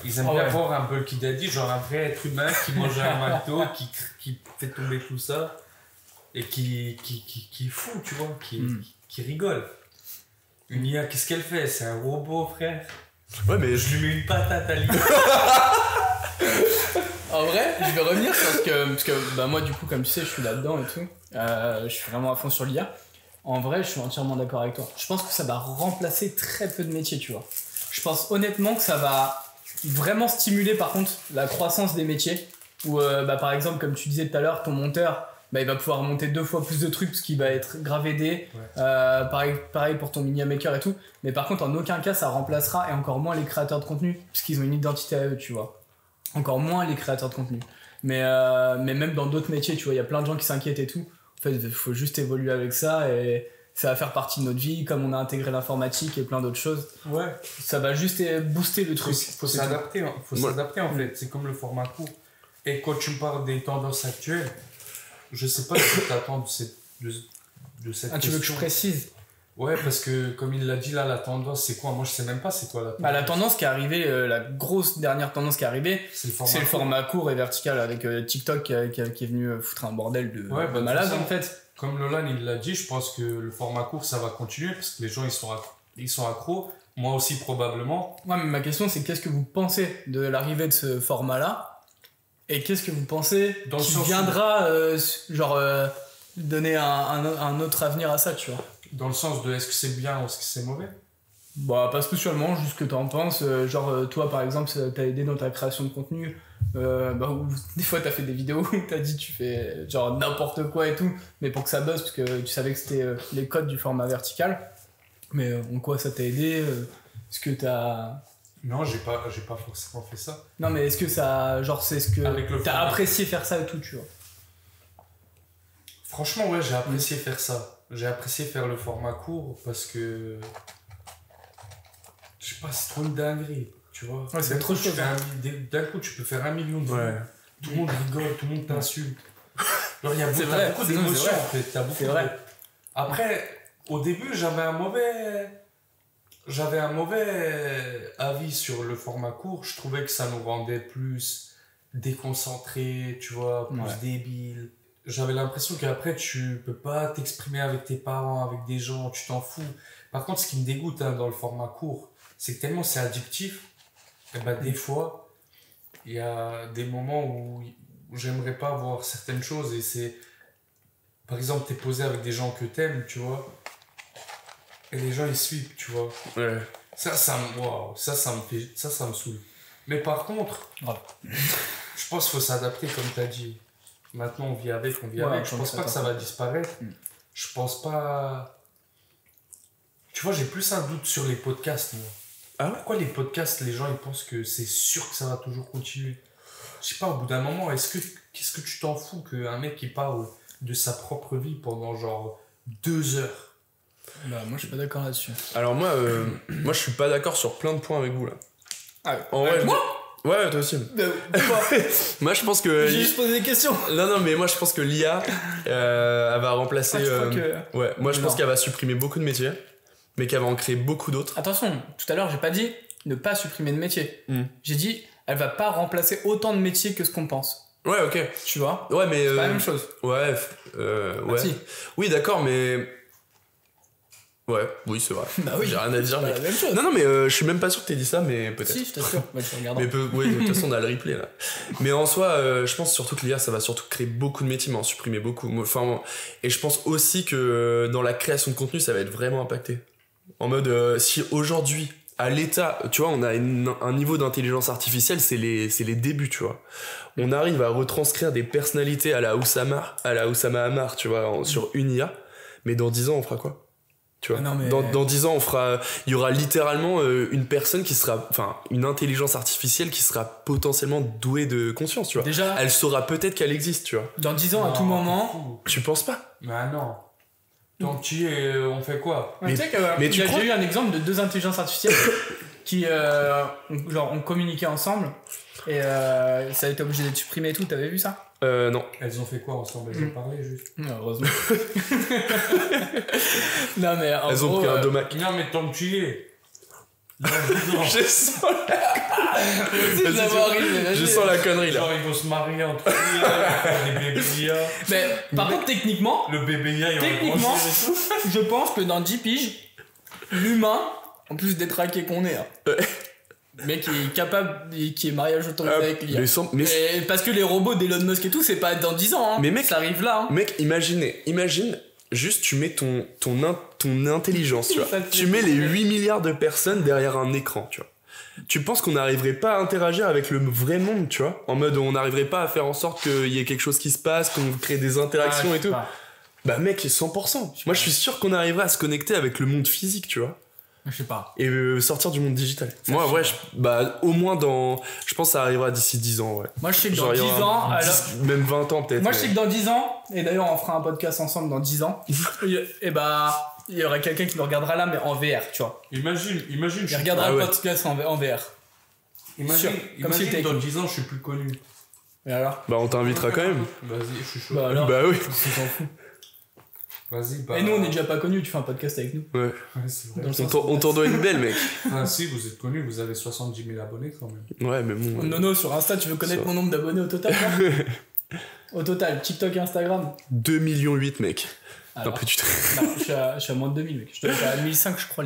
Ils aiment bien voir un Bulky Daddy, genre un vrai être humain qui mange un McDo, qui fait tomber tout ça et qui est fou, tu vois, qui rigole. Une IA, qu'est-ce qu'elle fait? C'est un robot, frère. Ouais, mais Je lui mets une patate à l'IA. En vrai, je vais revenir parce que moi, du coup, comme tu sais, je suis là-dedans et tout. Je suis vraiment à fond sur l'IA. En vrai, je suis entièrement d'accord avec toi. Je pense que ça va remplacer très peu de métiers, tu vois. Je pense honnêtement que ça va vraiment stimuler par contre la croissance des métiers. Où par exemple, comme tu disais tout à l'heure, ton monteur, il va pouvoir monter 2 fois plus de trucs parce qu'il va être grave aidé. Pareil pour ton media maker et tout. Mais par contre, en aucun cas, ça remplacera, et encore moins les créateurs de contenu, parce qu'ils ont une identité à eux, tu vois. Encore moins les créateurs de contenu. Mais même dans d'autres métiers, tu vois, il y a plein de gens qui s'inquiètent et tout. En fait, il faut juste évoluer avec ça, et ça va faire partie de notre vie, comme on a intégré l'informatique et plein d'autres choses. Ouais. Ça va juste booster le truc. Faut s'adapter, en fait. C'est comme le format court. Et quand tu me parles des tendances actuelles, je sais pas ce que t'attends de cette question. Tu veux que je précise? Ouais, parce que comme il l'a dit là, la tendance c'est quoi? Moi je sais même pas c'est quoi la tendance. La tendance qui est arrivée, la grosse dernière tendance qui est arrivée, c'est le format court et vertical, avec TikTok qui est venu foutre un bordel de malade en fait. Comme Lolan il l'a dit, je pense que le format court ça va continuer parce que les gens ils sont accros. Moi aussi probablement. Ouais, mais ma question c'est qu'est-ce que vous pensez de l'arrivée de ce format là? Et qu'est-ce que vous pensez qui viendra donner un autre avenir à ça, tu vois? Dans le sens de est-ce que c'est bien ou est-ce que c'est mauvais? Pas spécialement, juste ce que t'en penses. Toi par exemple, ça t'a aidé dans ta création de contenu. Ou des fois t'as fait des vidéos où t'as dit tu fais genre n'importe quoi et tout, mais pour que ça buzz, parce que tu savais que c'était les codes du format vertical. Mais en quoi ça t'a aidé? Est-ce que t'as... Non, j'ai pas forcément fait ça. Non, mais est-ce que ça... c'est ce que t'as apprécié faire ça et tout, tu vois? Franchement, ouais, j'ai apprécié faire ça. J'ai apprécié faire le format court parce que... Je sais pas, c'est trop une dinguerie, tu vois. Ouais, c'est trop chaud. D'un coup, tu peux faire 1 million de vues. Ouais. Tout le monde rigole, tout le monde t'insulte. Genre, il y a beaucoup d'émotions, en fait. C'est vrai. Après, au début, j'avais un mauvais avis sur le format court. Je trouvais que ça nous rendait plus déconcentrés, tu vois, plus débiles. J'avais l'impression qu'après, tu peux pas t'exprimer avec tes parents, avec des gens, tu t'en fous. Par contre, ce qui me dégoûte dans le format court, c'est que tellement c'est addictif, des fois, il y a des moments où j'aimerais pas voir certaines choses et c'est... Par exemple, t'es posé avec des gens que t'aimes, tu vois. Et les gens ils suivent, tu vois. Ouais. Ça me saoule. Mais par contre, je pense qu'il faut s'adapter comme t'as dit. Maintenant on vit avec. Je pense pas que ça va disparaître. Je pense pas... Tu vois, j'ai plus un doute sur les podcasts, moi. Ah ouais? Pourquoi les podcasts, les gens ils pensent que c'est sûr que ça va toujours continuer? Je sais pas, au bout d'un moment, qu'est-ce que tu t'en fous qu'un mec il parle de sa propre vie pendant genre 2 heures? Moi je suis pas d'accord là-dessus. Alors moi je suis pas d'accord sur plein de points avec vous là. Ah ouais. En vrai, moi ouais, toi aussi. Moi je pense que... J'ai juste posé des questions. Non, mais moi je pense que l'IA elle va remplacer... Ouais, moi je pense qu'elle va supprimer beaucoup de métiers, mais qu'elle va en créer beaucoup d'autres. Attention, tout à l'heure j'ai pas dit ne pas supprimer de métiers. J'ai dit elle va pas remplacer autant de métiers que ce qu'on pense. Ouais, ok. Tu vois? Ouais, mais... c'est pas la même chose. Ouais, Si. Oui, d'accord, mais... Ouais, oui, c'est vrai. Bah oui, j'ai rien à dire. C'est pas la même chose. Non, mais je suis même pas sûr que t'aies dit ça, mais peut-être. Si, je t'assure. Je regarde. Mais de toute façon, on a le replay là. Mais en soi, je pense surtout que l'IA, ça va surtout créer beaucoup de métiers, mais en supprimer beaucoup. Enfin, et je pense aussi que dans la création de contenu, ça va être vraiment impacté. En mode, si aujourd'hui, à l'état, tu vois, on a un niveau d'intelligence artificielle, c'est les débuts, tu vois. On arrive à retranscrire des personnalités à la Oussama Hamar, tu vois, sur une IA. Mais dans 10 ans, on fera quoi? Tu vois, dans 10 ans, il y aura littéralement une personne qui sera, enfin, une intelligence artificielle qui sera potentiellement douée de conscience, tu vois. Déjà, elle saura peut-être qu'elle existe, tu vois. Dans 10 ans, à tout moment. Tu penses pas? Bah non. Tant que tu es, on fait quoi? Mais tu sais qu'il y a déjà eu un exemple de 2 intelligences artificielles qui ont communiqué ensemble et ça a été obligé d'être supprimé et tout. T'avais vu ça? Non. Elles ont fait quoi ensemble? Elles ont parlé juste. Heureusement. Non mais en elles ont gros, pris un domac. Non mais tant que tu y es. Je sens la connerie là. Genre ils vont se marier entre eux, faire des bébés IA. Mais par contre techniquement, le bébé IA techniquement, je pense que dans 10 piges, l'humain, en plus d'être hacké qu'on est, le mec qui est capable, qui est mariage autorisé avec l'IA. Parce que les robots d'Elon Musk et tout, c'est pas dans 10 ans, hein. Mais mec, ça arrive là. Hein. Mec, imagine, juste tu mets ton intelligence, tu vois. Tu mets les 8 milliards de personnes derrière un écran, tu vois. tu penses qu'on n'arriverait pas à interagir avec le vrai monde, tu vois? En mode, on n'arriverait pas à faire en sorte qu'il y ait quelque chose qui se passe, qu'on crée des interactions et tout. Bah mec, 100%. Moi, je suis sûr qu'on arriverait à se connecter avec le monde physique, tu vois? Je sais pas. Et sortir du monde digital. Ça, Moi, je ouais, sais bah au moins dans... Je pense que ça arrivera d'ici 10 ans, ouais. Moi, je sais que Genre, dans il y 10 aura ans... alors... même 20 ans peut-être. Moi, je sais que dans 10 ans, et d'ailleurs, on fera un podcast ensemble dans 10 ans, et bah, il y aura quelqu'un qui nous regardera là, mais en VR, tu vois. Imagine. Il regardera le podcast en VR. Imagine, Comme si t'étais dans 10 ans, je suis plus connu. Et alors? Bah on t'invitera quand même. Vas-y, je suis chaud. Bah alors, Bah oui. on s'en fout. Vas-y, bah. Et nous, on est déjà pas connus, tu fais un podcast avec nous. Ouais. Ouais, c'est vrai. Dans le sens On t'en doit une belle, mec. Ah, si, vous êtes connu, vous avez 70 000 abonnés quand même. Ouais, mais bon. Nono, sur Insta, tu veux connaître Ça. mon nombre d'abonnés au total là? Au total, TikTok et Instagram. 2,8 millions, mec. Alors, Un peu du tout. non, je suis à moins de 2000, mec. Je dois être à 1005, je crois.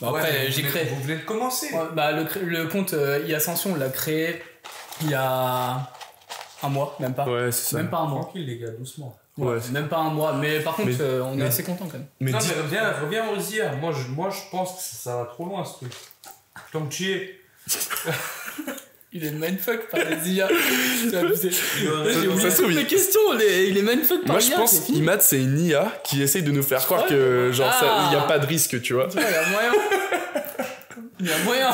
Bon, après, Ouais, j'ai créé. Vous venez de commencer. Ouais, bah, le compte e-Ascension, on l'a créé il y a un mois, même pas. Ouais, c'est ça. Même pas un mois. Tranquille, les gars, doucement. Ouais. Même pas un mois. Mais par contre, Mais- on est assez content quand même. Mais non, dis- mais reviens aux IA. Moi, je pense que ça va trop loin, ce truc. Tant que tu y es. Il est mindfuck par les IA. C'est abusé. J'ai Ça oublié se toutes trouve, mes questions. Il est mindfuck par Moi, l'IA. je pense c'est fini. Imad, c'est une IA qui essaye de nous faire croire Ouais. que, genre, Ah. il n'y a pas de risque, tu vois. Tu vois, il y a moyen. Il y a moyen.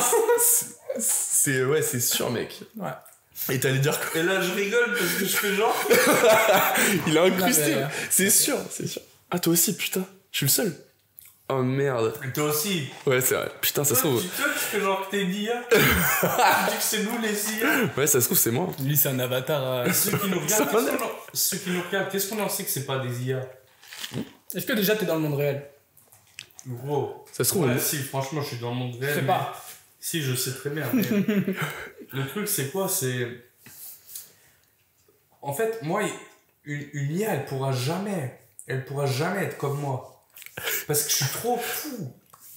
Ouais, c'est sûr, mec. Ouais. Et t'allais dire quoi? Et là, je rigole parce que je fais genre. Il a incrusté. Non, mais- C'est sûr, c'est sûr. Ah, toi aussi, putain. Je suis le seul. Oh merde. Et toi aussi. Ouais, c'est vrai. Putain, ça se trouve. Toi, tu fais genre que t'es une IA. Tu dis que c'est nous les IA. Ouais, ça se trouve, c'est moi. Lui, c'est un avatar. Et ceux qui nous Ça regardent, va, qu'est-ce qu'on en sait que c'est pas des IA? Est-ce que déjà t'es dans le monde réel? Gros. Ça se trouve, Ouais, on- si, franchement, je suis dans le monde Je réel. sais mais- pas. Si, je sais très bien. Mais le truc, c'est quoi? C'est. En fait, moi, une IA, elle pourra jamais être comme moi. Parce que je suis trop fou.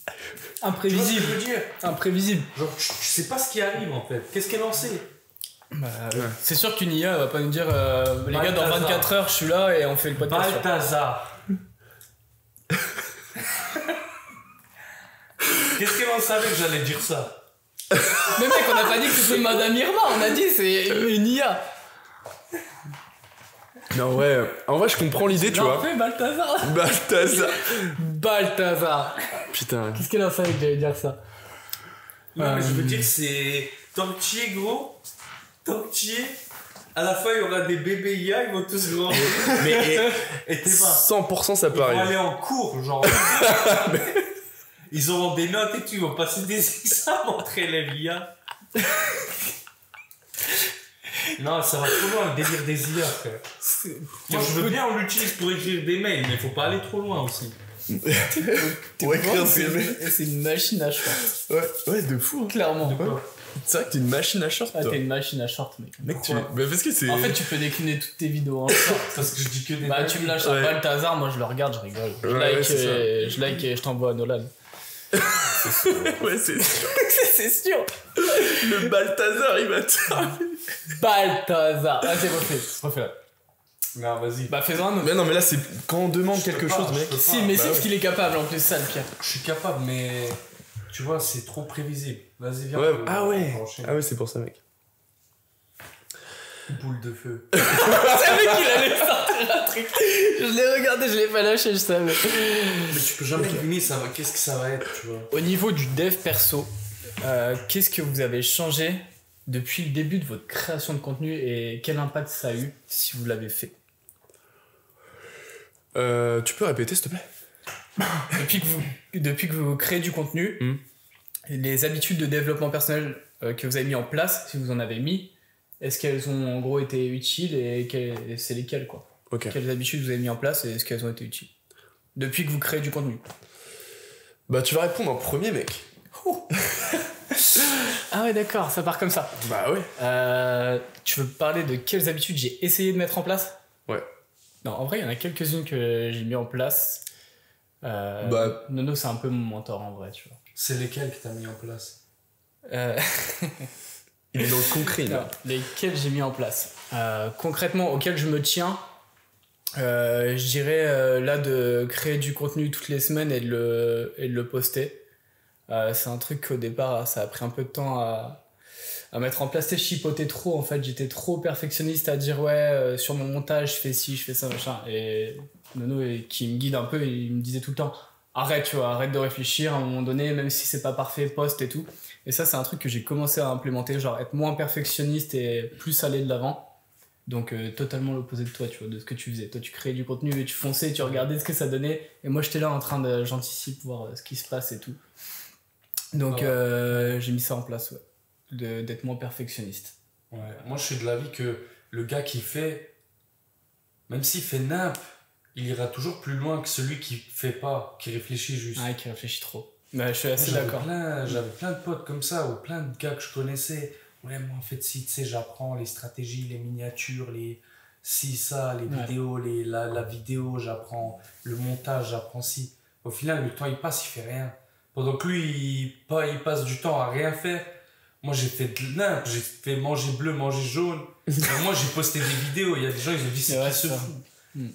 Tu vois ce que Imprévisible. je veux dire? Imprévisible. Genre, tu sais pas ce qui arrive en fait. Qu'est-ce qu'elle en sait? Bah, c'est sûr qu'une IA va pas nous dire les gars, dans Balthazar. 24 heures, je suis là et on fait le podcast. Balthazar. Qu'est-ce qu'elle en savait que j'allais dire ça? Mais mec, on a pas dit que c'était Madame Irma, on a dit c'est une IA. Non, ouais. En vrai, je comprends l'idée, tu Non, vois. fais Balthazar. Balthazar. Balthazar. Putain. Qu'est-ce qu'elle en savait que j'allais dire ça? Non, mais je veux dire que c'est. Tant que tu y es gros, tant que tu y es, à la fin il y aura des bébés IA, ils vont tous grandir. Et t'es pas. 100% ça Ils peut vont arriver. aller en cours, genre. Ils auront des notes et tout, ils vont passer des examens entre élèves IA. Non, ça va trop loin le délire des IA, frère. Moi, je veux bien on l'utilise pour écrire des mails, mais faut pas aller trop loin aussi. Pour écrire c'est des mails. c'est une machine à short. Ouais, de fou. Hein. Clairement. C'est vrai que t'es une machine à short, Ah, toi. t'es une machine à short, mec. Mec, tu. Pourquoi Bah, parce que c'est. En fait, tu peux décliner toutes tes vidéos en short. Parce que je dis que des Bah, mails. tu me lâches Ouais. un Balthazar, moi je le regarde, je rigole. Je Ouais, like, ouais, c'est ça. je like et je t'envoie à Nolan. Ouais, c'est sûr. C'est sûr. Le Balthazar, il va te. Balthazar. Ah, c'est refait. Non, vas-y. Bah, fais-en un autre. Mais non, mais là, c'est quand on demande Je quelque peux pas, chose, je mec. peux pas. Si, mais bah c'est parce ouais. qu'il est capable en plus, ça le pire. Je suis capable, mais. Tu vois, c'est trop prévisible. Vas-y, viens. Ouais, on ah ouais. enchaîne. Ah ouais, c'est pour ça, mec. Boule de feu. Je savais qu'il allait sortir un truc. Je l'ai regardé, je l'ai pas lâché, je savais. Mais tu peux jamais deviner ça va. Qu'est-ce que ça va être, tu vois. Au niveau du dev perso, qu'est-ce que vous avez changé depuis le début de votre création de contenu et quel impact ça a eu si vous l'avez fait? Tu peux répéter, s'il te plaît? Depuis que vous créez du contenu, les habitudes de développement personnel que vous avez mis en place, si vous en avez mis, est-ce qu'elles ont en gros été utiles et c'est lesquelles quoi? Ok. Quelles habitudes vous avez mis en place et est-ce qu'elles ont été utiles depuis que vous créez du contenu? Bah, tu vas répondre en premier, mec. Ah ouais, d'accord, ça part comme ça. Bah ouais. Tu veux parler de quelles habitudes j'ai essayé de mettre en place? Ouais. Non, en vrai, il y en a quelques-unes que j'ai mis en place. Bah. Nono, c'est un peu mon mentor en vrai, tu vois. C'est lesquels que t'as mis en place? Il est dans le concret, Non, là. lesquels j'ai mis en place. Concrètement, auxquels je me tiens, je dirais là de créer du contenu toutes les semaines et de le poster. C'est un truc qu'au départ, ça a pris un peu de temps à mettre en place. Je chipotais trop, en fait. J'étais trop perfectionniste à dire, ouais, sur mon montage, je fais ci, je fais ça, machin. Et Nono, qui me guide un peu, il me disait tout le temps, arrête, tu vois, arrête de réfléchir à un moment donné, même si c'est pas parfait, poste et tout. Et ça, c'est un truc que j'ai commencé à implémenter, genre être moins perfectionniste et plus aller de l'avant. Donc totalement l'opposé de toi, tu vois, de ce que tu faisais. Toi, tu créais du contenu et tu fonçais, tu regardais ce que ça donnait. Et moi, j'étais là en train de, j'anticipe, voir ce qui se passe et tout. Donc j'ai mis ça en place, ouais. D'être moins perfectionniste. Ouais. Moi, je suis de l'avis que le gars qui fait, même s'il fait nimp, il ira toujours plus loin que celui qui fait pas, qui réfléchit juste. Ah, qui réfléchit trop. Bah, je suis assez d'accord. J'avais plein de potes comme ça, ou plein de gars que je connaissais. Ouais, moi, en fait, si, tu sais, j'apprends les stratégies, les miniatures, les si, ça, les vidéos, la vidéo, j'apprends le montage, j'apprends si. Au final, le temps, il passe, il fait rien. Pendant que lui, il passe du temps à rien faire. Moi, j'ai fait de nimp, j'ai fait manger bleu, manger jaune. Moi, j'ai posté des vidéos. Il y a des gens, ils ont dit c'est qui se fout.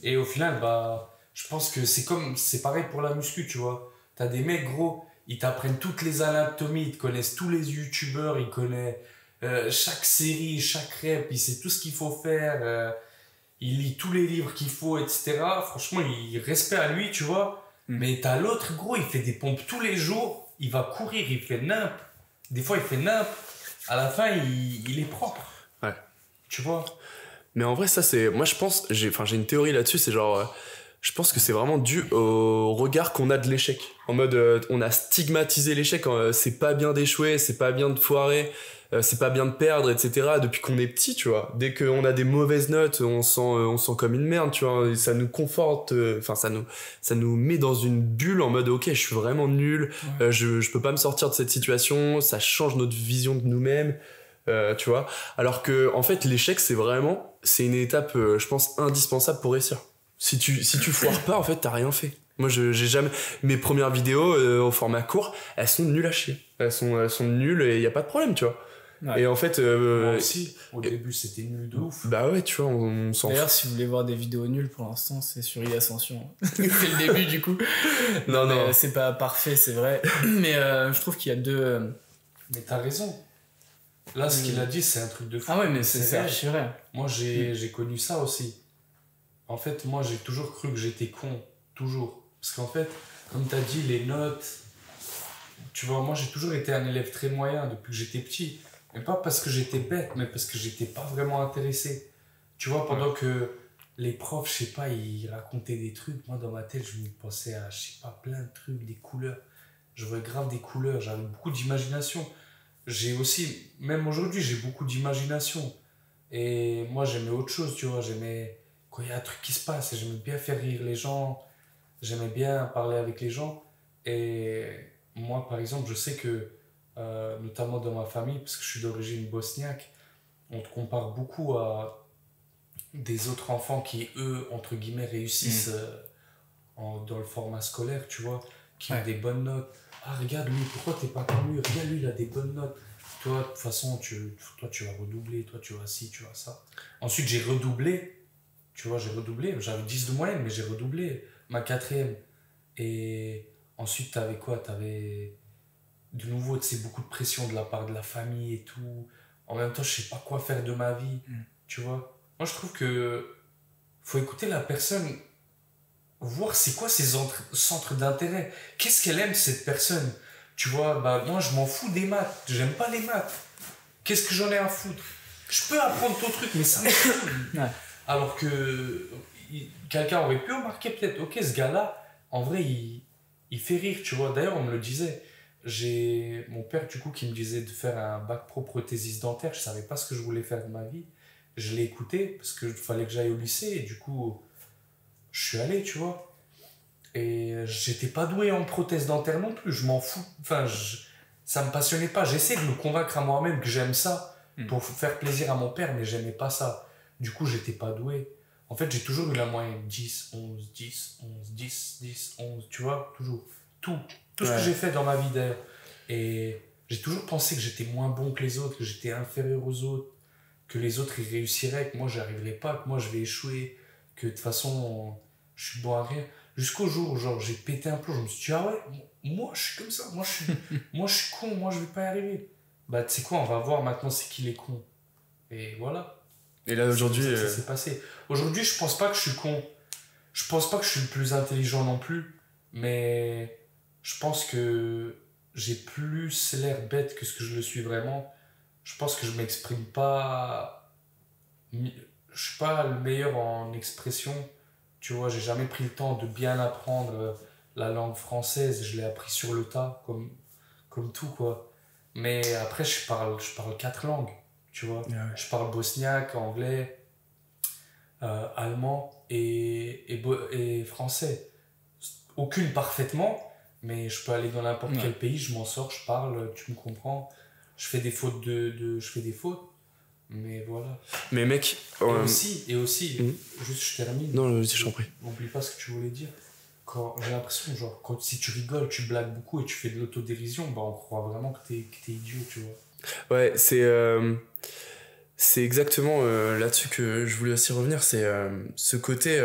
Et au final, bah, je pense que c'est pareil pour la muscu, tu vois. T'as des mecs, gros, ils t'apprennent toutes les anatomies, ils te connaissent tous les youtubeurs, ils connaissent chaque série, chaque rep, il sait tout ce qu'il faut faire, il lit tous les livres qu'il faut, etc. Franchement, il respect à lui, tu vois. Mais t'as l'autre, gros, il fait des pompes tous les jours, il va courir, il fait nimp. Des fois, il fait nimp. À la fin, il est propre. Ouais. Tu vois. Mais en vrai, ça, c'est. Moi, je pense. J'ai une théorie là-dessus, c'est genre. Je pense que c'est vraiment dû au regard qu'on a de l'échec. En mode, on a stigmatisé l'échec. C'est pas bien d'échouer, c'est pas bien de foirer, c'est pas bien de perdre, etc. Depuis qu'on est petit, tu vois. Dès qu'on a des mauvaises notes, on sent comme une merde, tu vois. Et ça nous conforte, enfin, ça nous met dans une bulle en mode, ok, je suis vraiment nul, je peux pas me sortir de cette situation, ça change notre vision de nous-mêmes. Tu vois, alors que en fait l'échec c'est une étape je pense indispensable pour réussir. Si tu foires pas en fait t'as rien fait. Moi j'ai jamais mes premières vidéos au format court elles sont nulles à chier, elles sont nulles et y a pas de problème, tu vois. Et en fait moi aussi au début c'était nul de ouf. Bah ouais, tu vois, on s'en d'ailleurs si vous voulez voir des vidéos nulles pour l'instant c'est sur e-Ascension. C'est le début du coup. Non. C'est pas parfait, c'est vrai, mais je trouve qu'il y a deux mais t'as raison. Là, ce qu'il a dit, c'est un truc de fou. Ah ouais, mais c'est vrai. Moi, j'ai connu ça aussi. En fait, moi, j'ai toujours cru que j'étais con. Toujours. Parce qu'en fait, comme tu as dit, les notes... Tu vois, moi, j'ai toujours été un élève très moyen depuis que j'étais petit. Mais pas parce que j'étais bête, mais parce que j'étais pas vraiment intéressé. Tu vois, pendant que les profs, je sais pas, ils racontaient des trucs. Moi, dans ma tête, je me pensais à, je sais pas, plein de trucs, des couleurs. Je voyais grave des couleurs. J'avais beaucoup d'imagination. J'ai aussi, même aujourd'hui, j'ai beaucoup d'imagination. Et moi, j'aimais autre chose, tu vois. J'aimais quand il y a un truc qui se passe. J'aimais bien faire rire les gens. J'aimais bien parler avec les gens. Et moi, par exemple, je sais que, notamment dans ma famille, parce que je suis d'origine bosniaque, on te compare beaucoup à des autres enfants qui, eux, entre guillemets, réussissent dans le format scolaire, tu vois, qui ont des bonnes notes. Ah, regarde lui, pourquoi t'es pas comme lui? Regarde lui, il a des bonnes notes. Toi, de toute façon, toi, tu vas redoubler, toi, tu vas ci, tu vas ça. Ensuite, j'ai redoublé. Tu vois, j'ai redoublé. J'avais 10 de moyenne, mais j'ai redoublé ma 4e. Et ensuite, t'avais quoi? T'avais de nouveau, tu sais, beaucoup de pression de la part de la famille et tout. En même temps, je sais pas quoi faire de ma vie. Tu vois? Moi, je trouve que faut écouter la personne, voir c'est quoi ses centres d'intérêt. Qu'est-ce qu'elle aime, cette personne? Tu vois, bah, moi, je m'en fous des maths. J'aime pas les maths. Qu'est-ce que j'en ai à foutre? Je peux apprendre ton truc, mais ça me fout. Alors que quelqu'un aurait pu remarquer peut-être, ok, ce gars-là, en vrai, il fait rire, tu vois. D'ailleurs, on me le disait. J'ai mon père, du coup, qui me disait de faire un bac pro prothésiste dentaire. Je savais pas ce que je voulais faire de ma vie. Je l'ai écouté parce qu'il fallait que j'aille au lycée. Et du coup, je suis allé, tu vois. Et j'étais pas doué en prothèse dentaire non plus. Je m'en fous. Enfin, ça me passionnait pas. J'essaie de me convaincre à moi-même que j'aime ça pour faire plaisir à mon père, mais j'aimais pas ça. Du coup, j'étais pas doué. En fait, j'ai toujours eu la moyenne 10, 11, 10, 11, 10, 10, 11. Tu vois, toujours. Tout ce que j'ai fait dans ma vie d'ailleurs. Et j'ai toujours pensé que j'étais moins bon que les autres, que j'étais inférieur aux autres, que les autres ils réussiraient, que moi j'arriverais pas, que moi je vais échouer, que de toute façon je suis bon à rien. Jusqu'au jour où genre, j'ai pété un plomb, je me suis dit, ah ouais, moi je suis comme ça, moi je suis con, moi je vais pas y arriver. Bah tu sais quoi, on va voir maintenant c'est qui les cons. Et voilà. Et là aujourd'hui. Ça s'est passé. Aujourd'hui, je pense pas que je suis con. Je pense pas que je suis le plus intelligent non plus. Mais je pense que j'ai plus l'air bête que ce que je le suis vraiment. Je pense que je m'exprime pas. Je suis pas le meilleur en expression. Tu vois, j'ai jamais pris le temps de bien apprendre la langue française. Je l'ai appris sur le tas, comme tout, quoi. Mais après, je parle 4 langues. Tu vois, je parle bosniaque, anglais, allemand et français. Aucune parfaitement, mais je peux aller dans n'importe quel pays, je m'en sors, je parle, tu me comprends. Je fais des fautes je fais des fautes, mais voilà. Mais mec... Et aussi, juste je termine. Non, je t'en prie. N'oublie pas ce que tu voulais dire. J'ai l'impression, genre, si tu rigoles, tu blagues beaucoup et tu fais de l'autodérision, bah on croit vraiment que t'es idiot, tu vois. Ouais, c'est exactement là-dessus que je voulais aussi revenir. C'est ce côté...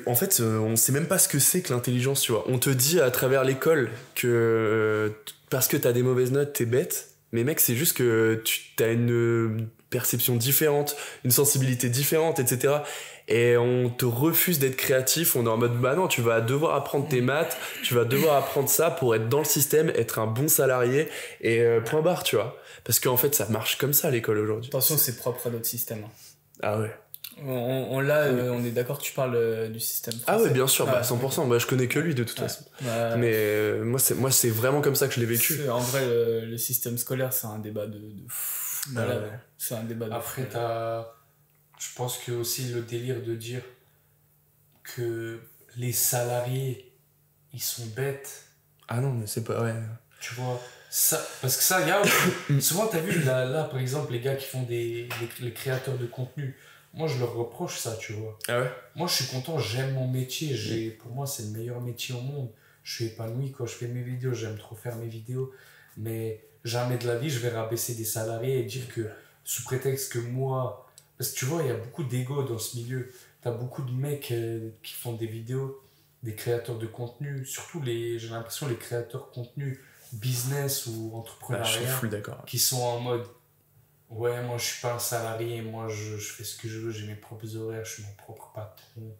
en fait, on sait même pas ce que c'est que l'intelligence, tu vois. On te dit à travers l'école que parce que t'as des mauvaises notes, t'es bête. Mais mec, c'est juste que t'as une perception différente, une sensibilité différente, etc. Et on te refuse d'être créatif. On est en mode, bah non, tu vas devoir apprendre tes maths, tu vas devoir apprendre ça pour être dans le système, être un bon salarié, et point barre, tu vois. Parce qu'en fait, ça marche comme ça à l'école aujourd'hui. Attention, c'est propre à notre système. Ah ouais. On est d'accord que tu parles du système français. Ah ouais, bien sûr, 100%. Bah, je connais que lui de toute façon. Mais moi, c'est vraiment comme ça que je l'ai vécu. En vrai, le système scolaire, c'est un débat de fou. C'est un débat de Après, fou. je pense que aussi le délire de dire que les salariés, ils sont bêtes. Ah non, mais c'est pas... Ouais. Tu vois, ça, parce que ça, souvent, t'as vu, là, par exemple, les gars qui font les créateurs de contenu, moi, je leur reproche ça, tu vois. Ah ouais? Moi, je suis content, j'aime mon métier. Pour moi, c'est le meilleur métier au monde. Je suis épanoui quand je fais mes vidéos, j'aime trop faire mes vidéos. Mais jamais de la vie, je vais rabaisser des salariés et dire que, sous prétexte que moi... Parce que tu vois, il y a beaucoup d'ego dans ce milieu. T'as beaucoup de mecs qui font des vidéos, des créateurs de contenu, surtout j'ai l'impression les créateurs de contenu business ou entrepreneuriat, qui sont en mode ouais, moi je suis pas un salarié, moi je fais ce que je veux, j'ai mes propres horaires, je suis mon propre patron,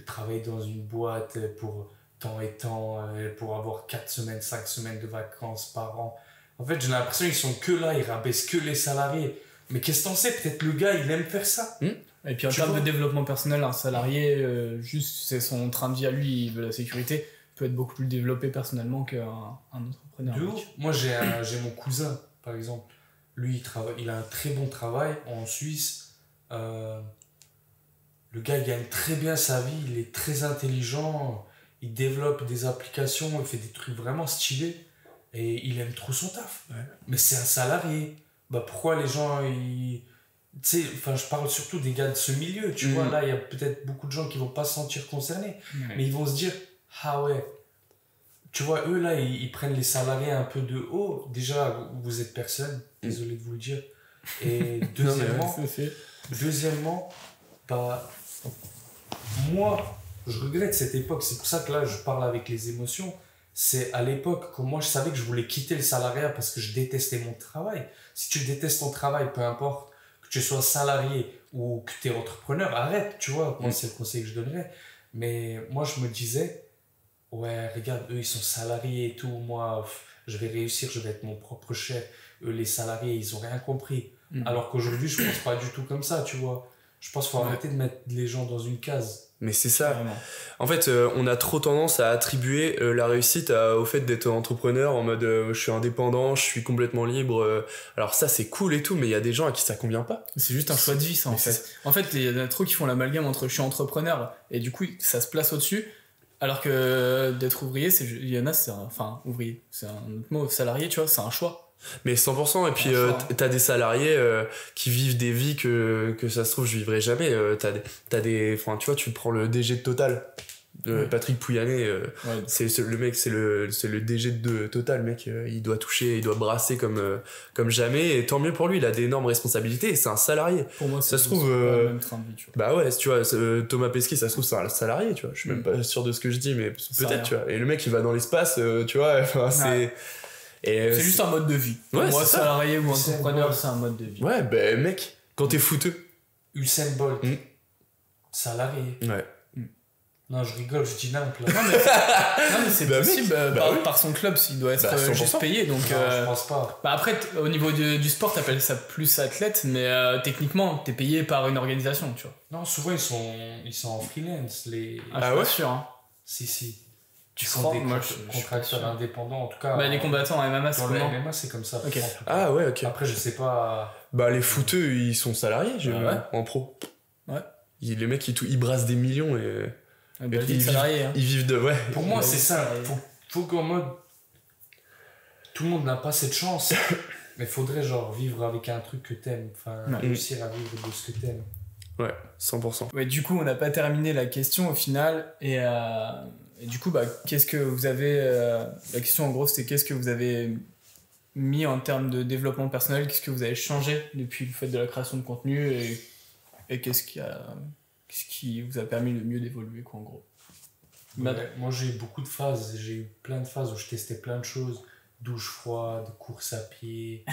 travailler dans une boîte pour temps et temps, pour avoir 4 semaines, 5 semaines de vacances par an. En fait, j'ai l'impression qu'ils sont que là, ils rabaissent que les salariés. Mais qu'est-ce que t'en sais? Peut-être le gars, il aime faire ça. Et puis en termes de développement personnel, un salarié, juste c'est son train de vie à lui, il veut la sécurité, peut être beaucoup plus développé personnellement qu'un entrepreneur. Moi, j'ai mon cousin, par exemple. Lui, il a un très bon travail en Suisse. Le gars, il gagne très bien sa vie, il est très intelligent, il développe des applications, il fait des trucs vraiment stylés et il aime trop son taf. Ouais. Mais c'est un salarié. Bah pourquoi les gens, tu sais, enfin, je parle surtout des gars de ce milieu, tu vois, là, il y a peut-être beaucoup de gens qui vont pas se sentir concernés, mais ils vont se dire, ah ouais, tu vois, eux, là, ils prennent les salariés un peu de haut. Déjà, vous êtes personne, désolé de vous le dire. Et deuxièmement, bah, moi, je regrette cette époque, c'est pour ça que là, je parle avec les émotions. C'est à l'époque que moi, je savais que je voulais quitter le salariat parce que je détestais mon travail. Si tu détestes ton travail, peu importe, que tu sois salarié ou que tu es entrepreneur, arrête, tu vois. Moi, c'est le conseil que je donnerais. Mais moi, je me disais, ouais, regarde, eux, ils sont salariés et tout. Moi, je vais réussir, je vais être mon propre chef. Eux, les salariés, ils ont rien compris. Alors qu'aujourd'hui, je pense pas du tout comme ça, tu vois. Je pense qu'il faut arrêter de mettre les gens dans une case. Mais c'est ça. Vraiment. En fait, on a trop tendance à attribuer la réussite au fait d'être entrepreneur en mode je suis indépendant, je suis complètement libre. Alors ça, c'est cool et tout, mais il y a des gens à qui ça convient pas. C'est juste un choix de vie, ça, en fait. En fait, il y en a trop qui font l'amalgame entre je suis entrepreneur et du coup, ça se place au-dessus. Alors que d'être ouvrier, il y en a, ouvrier, c'est un autre mot, salarié, tu vois, c'est un choix. Mais 100%, et puis t'as des salariés qui vivent des vies que ça se trouve je vivrai jamais. Enfin, tu vois, tu prends le DG de Total, Patrick Pouyanné, Ouais. le mec, c'est le DG de Total, mec. Il doit toucher, il doit brasser comme jamais. Et tant mieux pour lui, il a d'énormes responsabilités et c'est un salarié. Pour moi, Ça se trouve, pas le même train de vie, tu vois. Bah ouais, tu vois, Thomas Pesquet, ça se trouve, c'est un salarié, tu vois. Je suis même pas sûr de ce que je dis, mais peut-être, tu vois. Et le mec, il va dans l'espace, tu vois. Enfin, c'est. C'est juste un mode de vie. Pour Ouais, moi, c'est ça. salarié ou Usain entrepreneur, Bolt. c'est un mode de vie. Ouais, bah mec, quand t'es fouteux. Usain Bolt, Mm. salarié. Ouais. Non, je rigole, je dis n'importe Non, mais c'est Bah, possible mec, bah oui. par son club, s'il doit être Bah, 100%. juste payé. Donc, je pense pas. bah après, au niveau du sport, t'appelles ça plus athlète, mais techniquement, t'es payé par une organisation, tu vois. Non, souvent ils sont en freelance. Les... Ah, je suis ouais pas sûr. Hein. Si. Tu Ils crois? sont des Moi, je suis pas contracteurs sûr. indépendants, en tout cas. Bah, les combattants en MMA, c'est Dans le comment? MMA, c'est comme ça. Ok. en tout cas. Ah ouais, ok. Après, je sais pas. Bah les footeux, ils sont salariés, Ouais. en pro. Ouais. Les mecs, ils brassent des millions et Ah, bah, ils vite vivent- salarié. Hein. ils vivent de... Ouais. Pour moi, Ouais, c'est ça. salarié. Faut qu'en mode. Tout le monde n'a pas cette chance. Mais faudrait genre vivre avec un truc que t'aimes. Enfin, Ouais. réussir à vivre de ce que t'aimes. Ouais, 100%. Ouais, du coup, on n'a pas terminé la question au final. Et du coup, bah, qu'est-ce que vous avez. La question en gros, c'était qu'est-ce que vous avez mis en termes de développement personnel, qu'est-ce que vous avez changé depuis le fait de la création de contenu et qu'est-ce qui vous a permis le mieux d'évoluer, quoi, en gros. Ouais, moi, j'ai eu beaucoup de phases. J'ai eu plein de phases où je testais plein de choses. Douche froide, course à pied.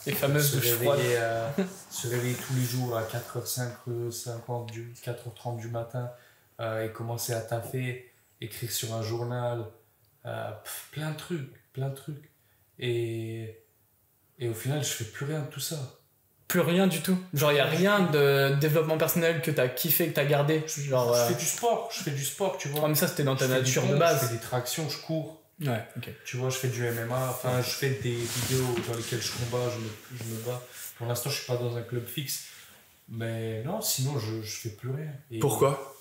Les fameuses se douches froides. réveiller, se réveiller tous les jours à 4h50 4h30 du matin et commencer à taffer, écrire sur un journal, plein de trucs. Et au final, je fais plus rien de tout ça. Plus rien du tout. Genre, il n'y a rien de développement personnel que t'as kiffé, que t'as gardé. Genre, Je fais du sport, tu vois. oh, mais ça, c'était dans ta Je fais du nature de pompe, base. Je fais des tractions, je cours. Ouais, ok. Tu vois, je fais du MMA, enfin, je fais des vidéos dans lesquelles je combats, je me bats. Pour l'instant, je suis pas dans un club fixe. Mais non, sinon, je fais plus rien. Et Pourquoi?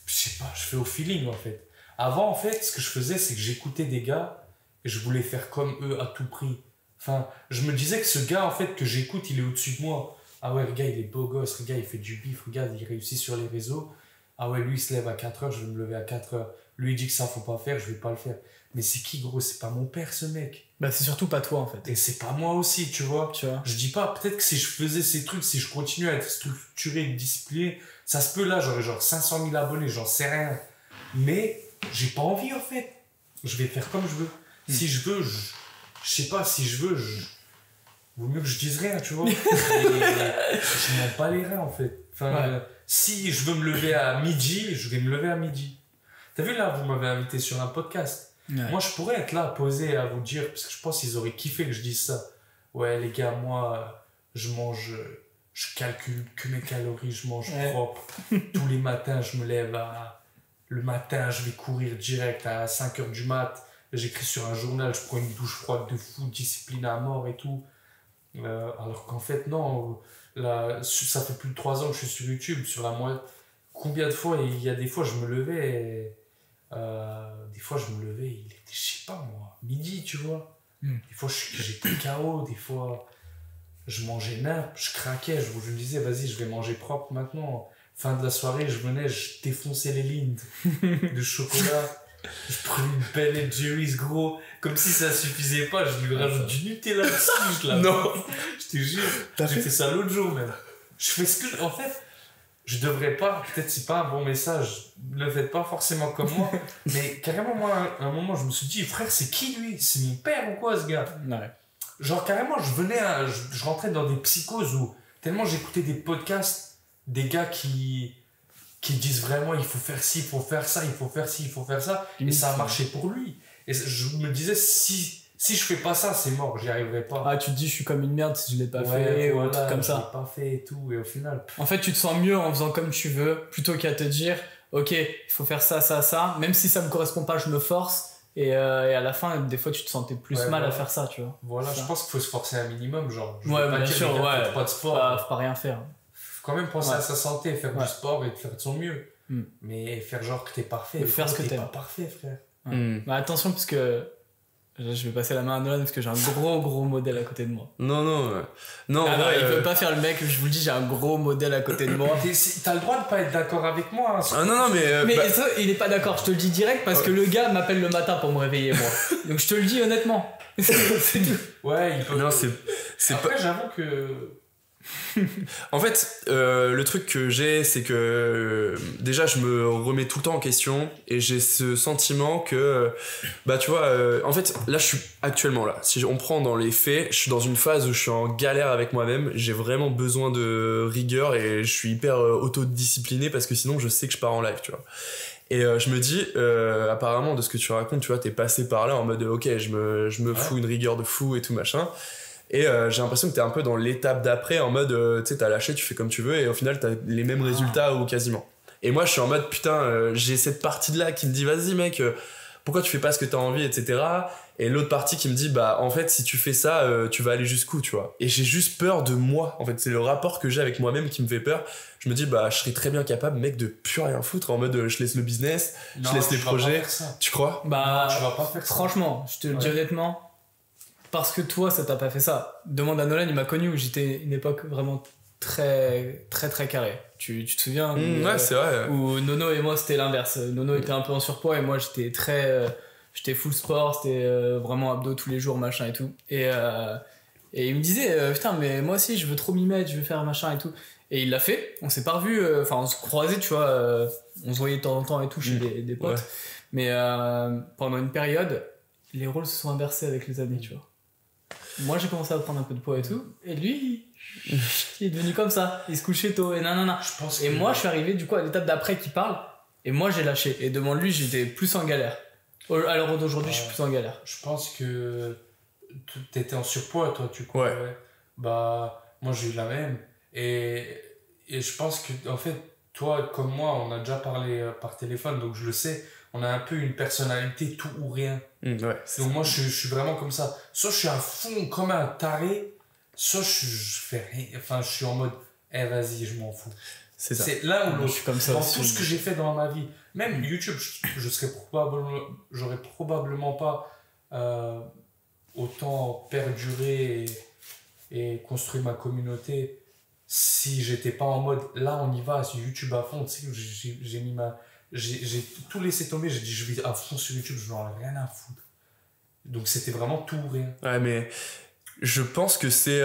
je sais pas, je fais au feeling en fait. Avant, en fait, ce que je faisais, c'est que j'écoutais des gars et je voulais faire comme eux à tout prix. Enfin, je me disais que ce gars, en fait, que j'écoute, il est au-dessus de moi. Ah ouais, regarde, il est beau gosse, regarde, il fait du bif, regarde, il réussit sur les réseaux. Ah ouais, lui, il se lève à 4h, je vais me lever à 4h. Lui, il dit que ça, faut pas faire, je vais pas le faire. Mais c'est qui, gros? C'est pas mon père, ce mec. Bah, c'est surtout pas toi, en fait. Et c'est pas moi aussi, tu vois. Tu vois. Je dis pas, peut-être que si je faisais ces trucs, si je continuais à être structuré et discipliné, ça se peut là, j'aurais genre 500 000 abonnés, j'en sais rien. Mais j'ai pas envie en fait. Je vais faire comme je veux. Si je veux, je sais pas, si je veux, vaut mieux que je dise rien, tu vois. Et je m'en bats les reins en fait. Enfin, Ouais. si je veux me lever à midi, je vais me lever à midi. T'as vu là, vous m'avez invité sur un podcast. Ouais. Moi, je pourrais être là, posé à vous dire, parce que je pense qu'ils auraient kiffé que je dise ça. Ouais, les gars, moi, je mange, je calcule que mes calories, je mange Ouais. propre. Tous les matins, je me lève le matin, je vais courir direct à 5h du mat. J'écris sur un journal, je prends une douche froide de fou, discipline à mort et tout. Alors qu'en fait, non. Là, ça fait plus de 3 ans que je suis sur YouTube. Sur la moitié. Combien de fois, il y a des fois, je me levais et, il était, je sais pas moi, midi, tu vois. Des fois, j'étais KO, des fois, je mangeais n'importe, je craquais, je me disais, vas-y, je vais manger propre maintenant. Fin de la soirée, je venais, je défonçais les lignes de chocolat. Je prenais une Ben & Jerry's, gros, comme si ça suffisait pas, je lui rajoute du Nutella dessus, là. Non. Je te jure, T'as j'ai fait ça l'autre jour même. Je fais ce que en fait, je devrais pas, peut-être c'est pas un bon message, ne le faites pas forcément comme moi, mais carrément moi, à un moment, je me suis dit, frère, c'est qui lui? C'est mon père ou quoi ce gars? Ouais. Genre carrément, je rentrais dans des psychoses où tellement j'écoutais des podcasts, des gars qui disent vraiment, il faut faire ci, il faut faire ça, il faut faire ci, il faut faire ça, et ça a marché pour lui. Et je me disais, si je fais pas ça, c'est mort, j'y arriverai pas. Ah, tu te dis, je suis comme une merde si je l'ai pas fait, ou un truc comme je ça. l'ai pas fait et tout, et au final... En fait, tu te sens mieux en faisant comme tu veux, plutôt qu'à te dire, ok, il faut faire ça, ça, ça, même si ça me correspond pas, je me force, et à la fin, des fois, tu te sentais plus Ouais, mal à voilà. faire ça, tu vois. Voilà, Ça. je pense qu'il faut se forcer un minimum, genre. Je Ouais, veux pas bien dire, sûr, les gars, ouais. faites pas de sport. Faut pas rien faire. Faut quand même penser Ouais. à sa santé, faire Ouais. du sport et de faire de son mieux. Mais faire genre que t'es parfait. Et faire ce que t'es t'aimes. pas parfait, frère. Mais attention, parce que Je vais passer la main à Nolan parce que j'ai un gros modèle à côté de moi. Non, Ah non, il peut pas faire le mec, je vous le dis, j'ai un gros modèle à côté de moi. T'as le droit de pas être d'accord avec moi. Hein, non, mais Mais ça, il est pas d'accord, je te le dis direct parce que le gars m'appelle le matin pour me réveiller, moi. Donc je te le dis honnêtement. C'est tout. Ouais, il peut. Non, c'est Après, pas. j'avoue que. En fait, le truc que j'ai, c'est que déjà, je me remets tout le temps en question et j'ai ce sentiment que, bah, tu vois, en fait, là, je suis actuellement là. Si on prend dans les faits, je suis dans une phase où je suis en galère avec moi-même. J'ai vraiment besoin de rigueur et je suis hyper autodiscipliné parce que sinon, je sais que je pars en live, tu vois. Et je me dis, apparemment, de ce que tu racontes, tu vois, t'es passé par là en mode, ok, je me fous une rigueur de fou et tout machin. Et j'ai l'impression que t'es un peu dans l'étape d'après en mode tu sais t'as lâché, tu fais comme tu veux et au final t'as les mêmes résultats ou quasiment. Et moi je suis en mode putain j'ai cette partie de là qui me dit vas-y mec pourquoi tu fais pas ce que t'as envie etc. Et l'autre partie qui me dit bah en fait si tu fais ça tu vas aller jusqu'où tu vois. Et j'ai juste peur de moi en fait, c'est le rapport que j'ai avec moi-même qui me fait peur. Je me dis bah je serais très bien capable mec de plus rien foutre en mode je laisse le business, je laisse les projets. Tu crois? Bah tu vas pas faire ça. Franchement je te le dis honnêtement. Parce que toi, ça t'a pas fait ça. Demande à Nolan, il m'a connu où j'étais une époque vraiment très carrée. Tu te souviens ouais, c'est vrai. Où Nono et moi, c'était l'inverse. Nono était un peu en surpoids et moi, j'étais j'étais full sport, c'était vraiment abdos tous les jours, machin et tout. Et il me disait, putain, mais moi aussi, je veux trop m'y mettre, je veux faire machin et tout. Et il l'a fait. On s'est pas revus, enfin, on se croisait, tu vois, on se voyait de temps en temps et tout chez des potes. Ouais. Mais pendant une période, les rôles se sont inversés avec les années, tu vois. Moi j'ai commencé à prendre un peu de poids et tout, et lui il est devenu comme ça, il se couchait tôt et nanana. Et moi je suis arrivé du coup à l'étape d'après qu'il parle, et moi j'ai lâché, et devant lui j'étais plus en galère. À l'heure d'aujourd'hui je suis plus en galère. Je pense que t'étais en surpoids toi tu crois. Ouais. Bah moi j'ai eu la même, et je pense que en fait toi comme moi on a déjà parlé par téléphone donc je le sais. On a un peu une personnalité tout ou rien. Ouais, donc moi je suis vraiment comme ça. Soit je suis à fond comme un taré, soit je fais rien. Enfin je suis en mode vas-y je m'en fous. C'est ça. C'est l'un ou l'autre. Je suis comme ça. Dans tout ce que j'ai fait dans ma vie, même YouTube, j'aurais probablement pas autant perduré et construit ma communauté si j'étais pas en mode là on y va sur YouTube à fond. Tu sais j'ai mis j'ai tout laissé tomber, j'ai dit je vais à fond sur YouTube, je n'en ai rien à foutre. Donc c'était vraiment tout ou rien. Ouais mais je pense que c'est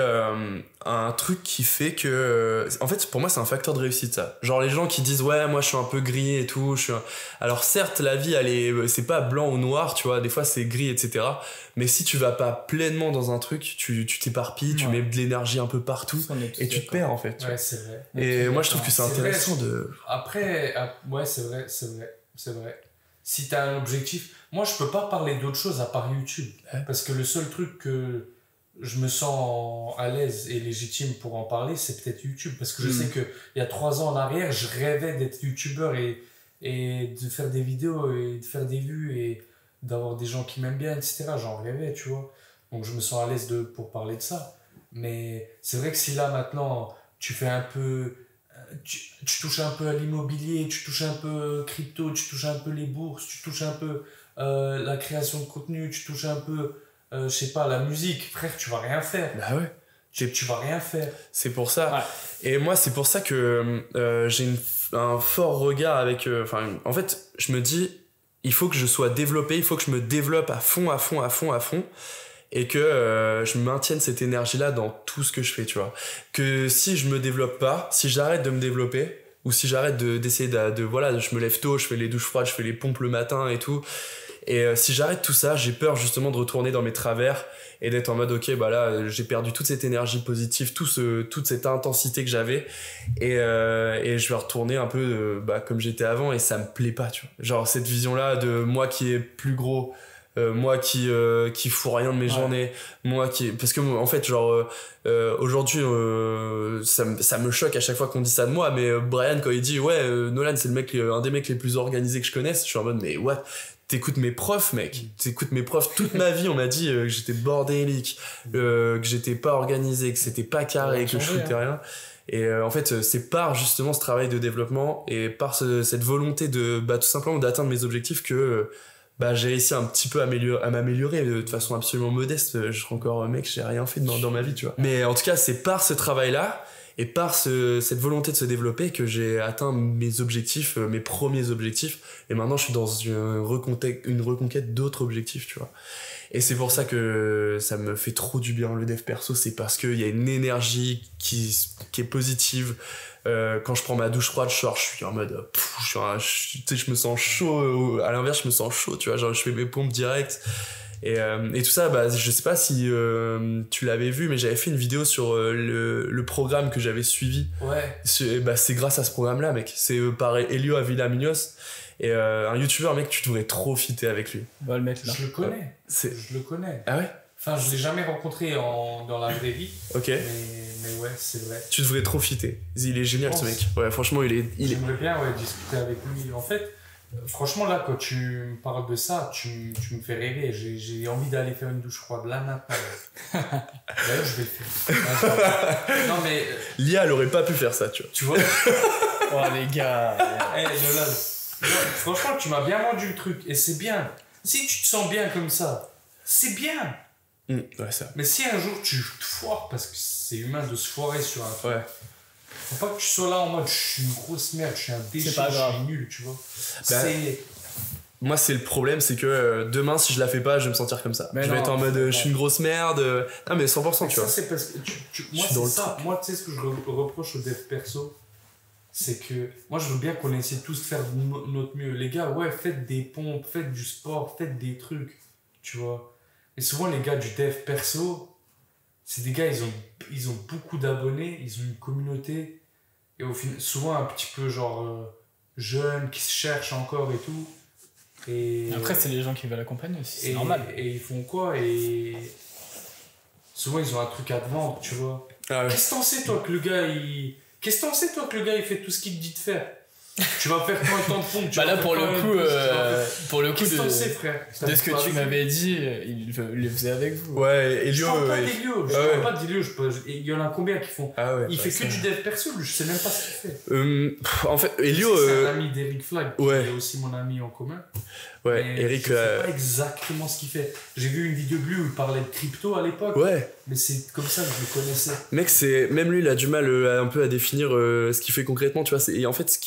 un truc qui fait que en fait pour moi c'est un facteur de réussite ça. Genre les gens qui disent ouais moi je suis un peu gris et tout, alors certes la vie elle est c'est pas blanc ou noir tu vois, des fois c'est gris etc. Mais si tu vas pas pleinement dans un truc tu t'éparpilles, tu mets de l'énergie un peu partout et tu te perds en fait. Ouais c'est vrai. Et moi je trouve que c'est intéressant de... Après ouais c'est vrai. Si t'as un objectif, moi je peux pas parler d'autre chose à part YouTube parce que le seul truc que je me sens à l'aise et légitime pour en parler, c'est peut-être YouTube. Parce que je sais qu'il y a 3 ans en arrière, je rêvais d'être youtubeur et de faire des vidéos et de faire des vues et d'avoir des gens qui m'aiment bien, etc. J'en rêvais, tu vois. Donc je me sens à l'aise pour parler de ça. Mais c'est vrai que si là, maintenant, tu fais un peu... Tu touches un peu à l'immobilier, tu touches un peu crypto, tu touches un peu les bourses, tu touches un peu la création de contenu, tu touches un peu... je sais pas, la musique, frère, tu vas rien faire. Bah ouais. Tu vas rien faire. C'est pour ça. Ouais. Et moi, c'est pour ça que j'ai un fort regard avec... en fait, je me dis, il faut que je sois développé, il faut que je me développe à fond, et que je maintienne cette énergie-là dans tout ce que je fais, tu vois. Que si je me développe pas, si j'arrête de me développer, ou si j'arrête d'essayer voilà, je me lève tôt, je fais les douches froides, je fais les pompes le matin et tout... Et si j'arrête tout ça, j'ai peur justement de retourner dans mes travers et d'être en mode ok bah là j'ai perdu toute cette énergie positive, toute cette intensité que j'avais et je vais retourner un peu comme j'étais avant et ça me plaît pas, tu vois. Genre cette vision là de moi qui est plus gros, moi qui fout rien de mes journées, moi qui... Parce que en fait genre aujourd'hui ça me choque à chaque fois qu'on dit ça de moi, mais Brian quand il dit ouais Nolan c'est un des mecs les plus organisés que je connaisse, je suis en mode mais what, t'écoutes mes profs mec, t'écoutes mes profs toute ma vie on m'a dit que j'étais bordélique, que j'étais pas organisé, que c'était pas carré, que je foutais rien. Et en fait c'est par justement ce travail de développement et par cette volonté de tout simplement d'atteindre mes objectifs que bah j'ai réussi un petit peu à m'améliorer de façon absolument modeste. Je suis encore mec, j'ai rien fait dans ma vie, tu vois. Mais en tout cas, c'est par ce travail-là et par cette volonté de se développer que j'ai atteint mes objectifs, mes premiers objectifs. Et maintenant, je suis dans une reconquête d'autres objectifs, tu vois. Et c'est pour ça que ça me fait trop du bien le dev perso, c'est parce qu'il y a une énergie qui est positive. Quand je prends ma douche froide, je suis en mode je me sens chaud, à l'inverse je me sens chaud, tu vois, genre je fais mes pompes direct et tout ça, bah je sais pas si tu l'avais vu, mais j'avais fait une vidéo sur le programme que j'avais suivi. Ouais. C'est grâce à ce programme là, mec, c'est par Elio Avila Munoz. Et un youtubeur, mec, tu devrais trop fitter avec lui. On va le mettre là. Je le connais. Je le connais. Ah ouais? Enfin, je l'ai jamais rencontré dans la vraie vie. Ok. Mais ouais, c'est vrai. Tu devrais trop fitter. Il est génial, ce mec. Ouais, franchement, J'aimerais bien discuter avec lui. En fait, franchement, là, quand tu me parles de ça, tu me fais rêver. J'ai envie d'aller faire une douche froide là maintenant. D'ailleurs, je vais le faire. Non, mais. Lia, elle aurait pas pu faire ça, tu vois. Tu vois? Oh, les gars. Hey, franchement, tu m'as bien vendu le truc. Et c'est bien. Si tu te sens bien comme ça, c'est bien. Ouais, ça. Mais si un jour tu te foires, parce que c'est humain de se foirer sur un truc, ouais. Faut pas que tu sois là en mode je suis une grosse merde, je suis un déchet, je suis nul, tu vois. Moi, c'est le problème, c'est que demain, si je la fais pas, je vais me sentir comme ça. Je vais être en mode je suis une grosse merde. Non, mais 100%, tu vois. Ça, c'est parce que moi, c'est ça. Moi, tu sais ce que je reproche au dev perso, c'est que moi, je veux bien qu'on essaie tous de faire de notre mieux. Les gars, ouais, faites des pompes, faites du sport, faites des trucs, tu vois. Et souvent, les gars du dev perso, c'est des gars, ils ont beaucoup d'abonnés, ils ont une communauté, et au final, souvent un petit peu genre jeunes, qui se cherchent encore et tout. Et après, c'est les gens qui veulent accompagner aussi, c'est normal. Et ils font quoi? Et souvent, ils ont un truc à te vendre, tu vois. Ah ouais. Qu'est-ce que t'en sais, toi, que le gars, il fait tout ce qu'il te dit de faire? Tu vas faire combien de temps de pompe? Bah là, pour le coup, qu'est-ce que t'en sais, frère? De ce que tu m'avais dit, il le faisait avec vous. Ouais, Elio. Je parle pas d'Elio. Il y en a combien qui font? Ah ouais, il fait que du dev perso, je sais même pas ce qu'il fait. En fait, Elio. C'est un ami d'Eric Flag, qui est aussi mon ami en commun. Ouais, mais Eric. Je sais pas exactement ce qu'il fait. J'ai vu une vidéo de lui où il parlait de crypto à l'époque. Ouais. Mais c'est comme ça que je le connaissais. Mec, même lui, il a du mal un peu à définir ce qu'il fait concrètement, tu vois. Et en fait,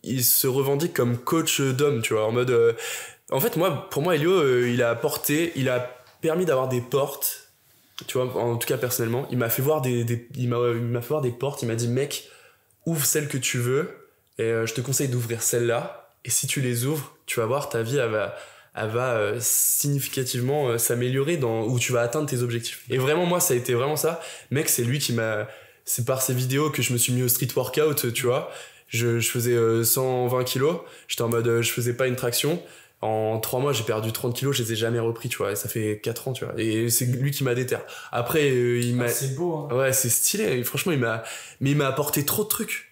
il se revendique comme coach d'homme, tu vois. En mode. En fait, pour moi, Elio, il a permis d'avoir des portes, tu vois. En tout cas, personnellement, il m'a fait voir il m'a fait voir des portes. Il m'a dit, mec, ouvre celle que tu veux, et je te conseille d'ouvrir celle-là. Et si tu les ouvres, tu vas voir, ta vie, elle va significativement s'améliorer où tu vas atteindre tes objectifs. Et vraiment, moi, ça a été vraiment ça. Mec, c'est lui c'est par ses vidéos que je me suis mis au street workout, tu vois. Je faisais 120 kilos. J'étais en mode, je faisais pas une traction. En 3 mois, j'ai perdu 30 kilos, je les ai jamais repris, tu vois. Et ça fait 4 ans, tu vois. Et c'est lui qui m'a déterre. Après, c'est beau, hein. Ouais, c'est stylé. Et franchement, il m'a apporté trop de trucs.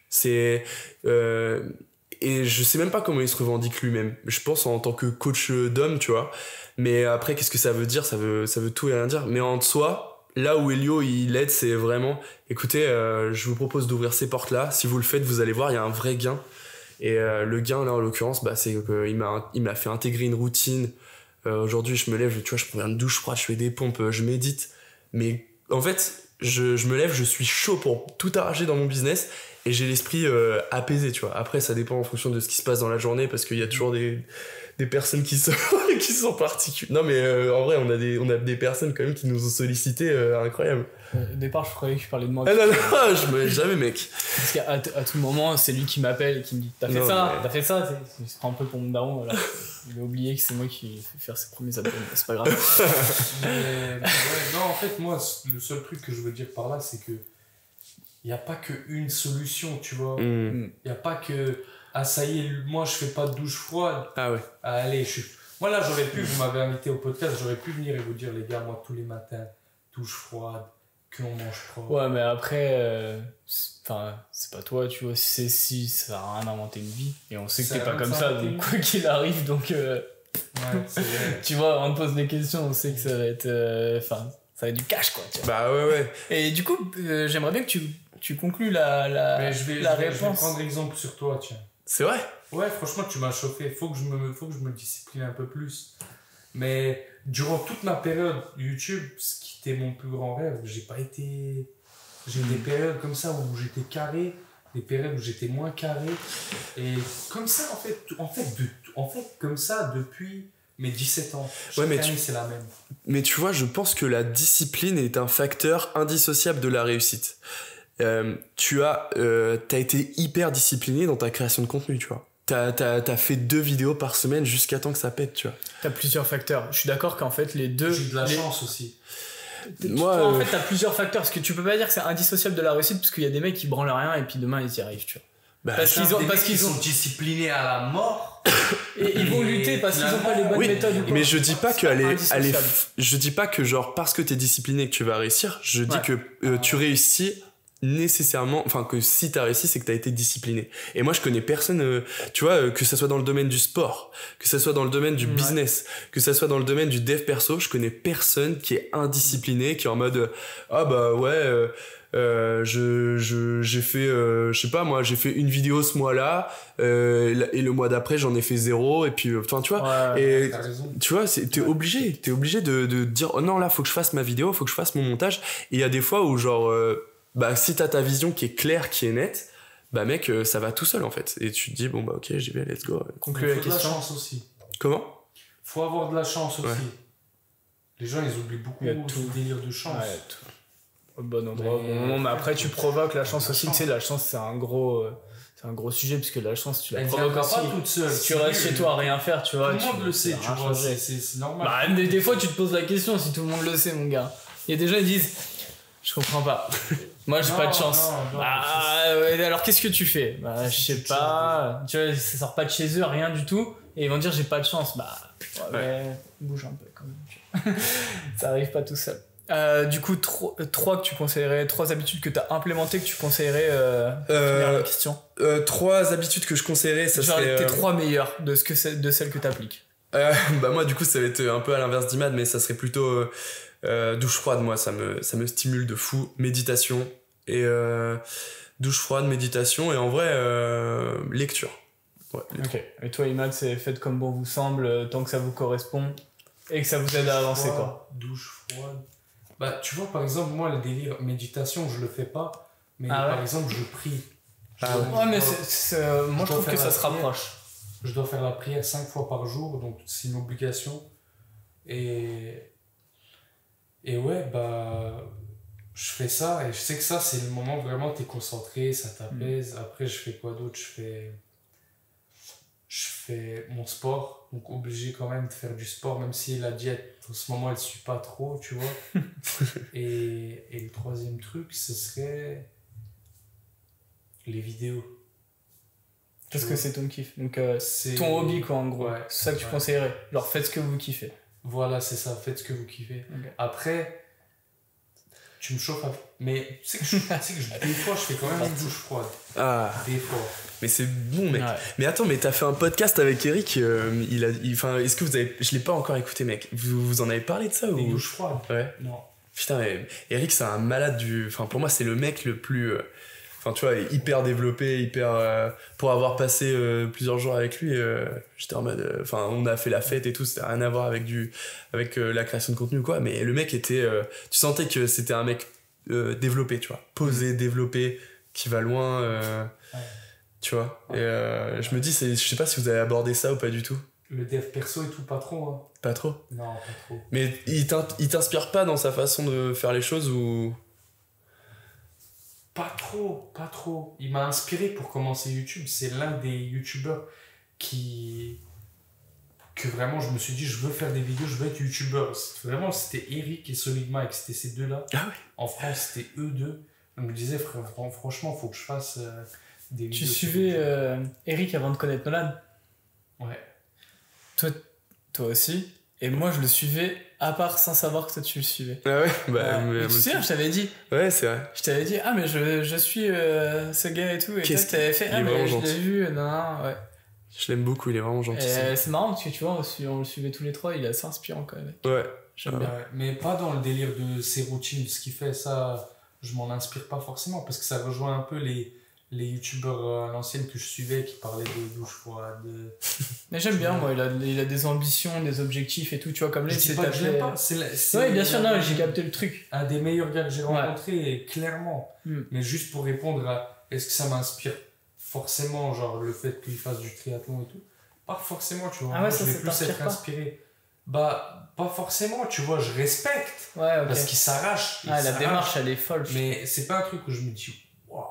Et je sais même pas comment il se revendique lui-même. Je pense en tant que coach d'homme, tu vois. Mais après, qu'est-ce que ça veut dire? Ça veut tout et rien dire. Mais en soi, là où Elio, il aide, c'est vraiment, écoutez, je vous propose d'ouvrir ces portes-là. Si vous le faites, vous allez voir, il y a un vrai gain. Et le gain, là, en l'occurrence, c'est qu'il m'a fait intégrer une routine. Aujourd'hui, je me lève, tu vois, je prends une douche froide, je fais des pompes, je médite. Mais en fait, je me lève, je suis chaud pour tout arracher dans mon business. Et j'ai l'esprit apaisé, tu vois. Après, ça dépend en fonction de ce qui se passe dans la journée, parce qu'il y a toujours des personnes qui sont particulières. Non, mais en vrai, on a des personnes quand même qui nous ont sollicité incroyable. Au départ, je croyais que tu parlais de moi. Ah non, je me jamais, mec. Parce qu'à tout moment, c'est lui qui m'appelle et qui me dit t'as fait ça, il se prend un peu pour mon daron. Voilà. Il a oublié que c'est moi qui ai fait faire ses premiers abonnés, c'est pas grave. Non, en fait, moi, le seul truc que je veux dire par là, c'est que il n'y a pas qu'une solution, tu vois. Il n'y a pas que ça y est, moi je fais pas de douche froide. Ah ouais. Allez, moi là, vous m'avez invité au podcast, j'aurais pu venir et vous dire, les gars, moi tous les matins, douche froide, qu'on mange propre. Ouais, mais après, c'est pas toi, tu vois. Si ça a rien inventé une vie, et on sait que t'es pas comme ça, donc quoi qu'il arrive, donc. Ouais, c'est vrai. Tu vois, on te pose des questions, on sait que ça va être. Ça va être du cash, quoi. Tu vois. Bah ouais. Et du coup, j'aimerais bien que tu conclues la réponse. Je vais prendre exemple sur toi, tiens. C'est vrai? Ouais, franchement, tu m'as chauffé. Faut que je me discipline un peu plus. Mais durant toute ma période YouTube, ce qui était mon plus grand rêve, j'ai eu des périodes comme ça où j'étais carré, des périodes où j'étais moins carré. Et comme ça, en fait, comme ça depuis mes 17 ans. Chaque année, c'est la même. Mais tu vois, je pense que la discipline est un facteur indissociable de la réussite. Tu as été hyper discipliné dans ta création de contenu, tu vois. T'as fait 2 vidéos par semaine jusqu'à temps que ça pète, tu vois. T'as plusieurs facteurs. Je suis d'accord qu'en fait, les deux... J'ai eu de la chance aussi. Moi, en fait, t'as plusieurs facteurs. Parce que tu peux pas dire que c'est indissociable de la réussite, parce qu'il y a des mecs qui branlent rien et puis demain, ils y arrivent, tu vois. Parce qu'ils sont disciplinés à la mort. Et ils vont lutter parce qu'ils ont pas les bonnes méthodes. Mais je dis pas que je dis pas que genre parce que t'es discipliné que tu vas réussir. Je dis que tu réussis nécessairement, enfin que si t'as réussi, c'est que t'as été discipliné. Et moi je connais personne, tu vois, que ça soit dans le domaine du sport, que ça soit dans le domaine du business, que ça soit dans le domaine du dev perso, je connais personne qui est indiscipliné, qui est en mode ah bah ouais j'ai fait je sais pas moi, j'ai fait une vidéo ce mois-là et le mois d'après j'en ai fait 0 et puis enfin tu vois, et tu vois t'es obligé de dire oh non là faut que je fasse ma vidéo, faut que je fasse mon montage. Et il y a des fois où genre bah si t'as ta vision qui est claire, qui est nette, bah mec ça va tout seul en fait, et tu te dis bon bah ok j'y vais, let's go. Conclue la question. Faut de la chance aussi. Comment? Faut avoir de la chance aussi. Les gens ils oublient beaucoup tout délire de chance. Ouais, tout. Au bon endroit, au bon moment, mais après tu provoques la chance aussi, tu sais, la chance c'est un gros sujet, puisque la chance tu la provoques aussi. Pas toute seule. Si tu restes chez toi à rien faire, tu vois. Tout le monde le sait, tu vois, c'est normal. Bah, des fois tu te poses la question si tout le monde le sait, mon gars. Il y a des gens qui disent je comprends pas. Moi j'ai pas de chance. Alors qu'est-ce que tu fais? Bah je sais pas. Tu vois, ça sort pas de chez eux, rien du tout. Et ils vont dire j'ai pas de chance. Bah bouge un peu quand même. Ça arrive pas tout seul. Du coup, 3 que tu conseillerais, 3 habitudes que t'as implémentées que tu conseillerais la question. 3 habitudes que je conseillerais, ça genre serait tes 3 meilleures de celles que t'appliques. Bah moi du coup ça va être un peu à l'inverse d'Imad, mais ça serait plutôt douche froide. Moi ça me stimule de fou. Méditation et douche froide, méditation et en vrai lecture. Ouais, ok. Et toi Imad, c'est faites comme bon vous semble, tant que ça vous correspond et que ça vous aide à avancer quoi. Douche froide. Bah tu vois par exemple moi le délire méditation je le fais pas, mais par exemple je prie. Ouais mais moi je trouve que ça se rapproche. Je dois faire la prière 5 fois par jour, donc c'est une obligation. Et ouais, bah, je fais ça, et je sais que ça, c'est le moment vraiment t'es concentré, ça t'apaise. Après, je fais quoi d'autre? Je fais mon sport, donc obligé quand même de faire du sport, même si la diète, en ce moment, elle suit pas trop, tu vois. et le 3e truc, ce serait les vidéos. Parce que c'est ton kiff, donc c'est ton hobby quoi en gros. C'est ça que tu conseillerais, genre faites ce que vous kiffez. Voilà, c'est ça, faites ce que vous kiffez. Okay. Après, tu me chauffes, mais tu sais que des fois je fais quand même une douche froide. Des fois. Mais c'est bon mec. Mais attends, mais t'as fait un podcast avec Eric, est-ce que vous avez... Je l'ai pas encore écouté mec, vous en avez parlé de ça ou... Des douches froides? Ouais. Non. Putain, mais Eric c'est un malade du... Enfin pour moi c'est le mec le plus... Enfin, tu vois, hyper développé, pour avoir passé plusieurs jours avec lui, j'étais en mode... Enfin, on a fait la fête et tout, c'était rien à voir avec la création de contenu, quoi. Mais le mec était... tu sentais que c'était un mec développé, tu vois. Posé, développé, qui va loin, tu vois. Et je me dis, je sais pas si vous avez abordé ça ou pas du tout. Le dev perso et tout, pas trop, hein. Pas trop? Non, pas trop. Mais il t'inspire pas dans sa façon de faire les choses ou... Pas trop. Il m'a inspiré pour commencer YouTube. C'est l'un des youtubeurs que vraiment je me suis dit je veux faire des vidéos, je veux être youtubeur. Vraiment c'était Eric et Solid Mike, c'était ces deux-là. Ah ouais. En France c'était eux deux. Donc je me disais franchement faut que je fasse des vidéos. Tu suivais Eric avant de connaître Nolan? Ouais. Toi aussi. Et moi je le suivais à part sans savoir que toi tu le suivais. Ah ouais. Tu sais, je t'avais dit. Ouais, c'est vrai. Je t'avais dit mais je suis ce gars et tout. Et toi tu t'avais fait mais je l'ai vu. Non, ouais. Je l'aime beaucoup, il est vraiment gentil. C'est marrant parce que tu vois, on le suivait tous les trois, il est assez inspirant quand même. Ouais. J'aime bien. Mais pas dans le délire de ses routines, ce qu'il fait, ça, je m'en inspire pas forcément parce que ça rejoint un peu les les youtubeurs à l'ancienne que je suivais qui parlaient de douche froide. Mais j'aime bien, moi, il a des ambitions, des objectifs et tout, tu vois, comme là, Je dis pas que je l'aime pas. Ouais, bien sûr, non, j'ai capté le truc. Un des meilleurs gars que j'ai rencontré, clairement. Mais juste pour répondre à est-ce que ça m'inspire forcément, genre le fait qu'il fasse du triathlon et tout. Pas forcément, tu vois. Ah ouais, moi, ça, je vais plus être inspiré. Bah, pas forcément, tu vois, je respecte. Ouais, ok. Parce qu'il s'arrache. La démarche, elle est folle. Mais c'est pas un truc où je me dis, waouh,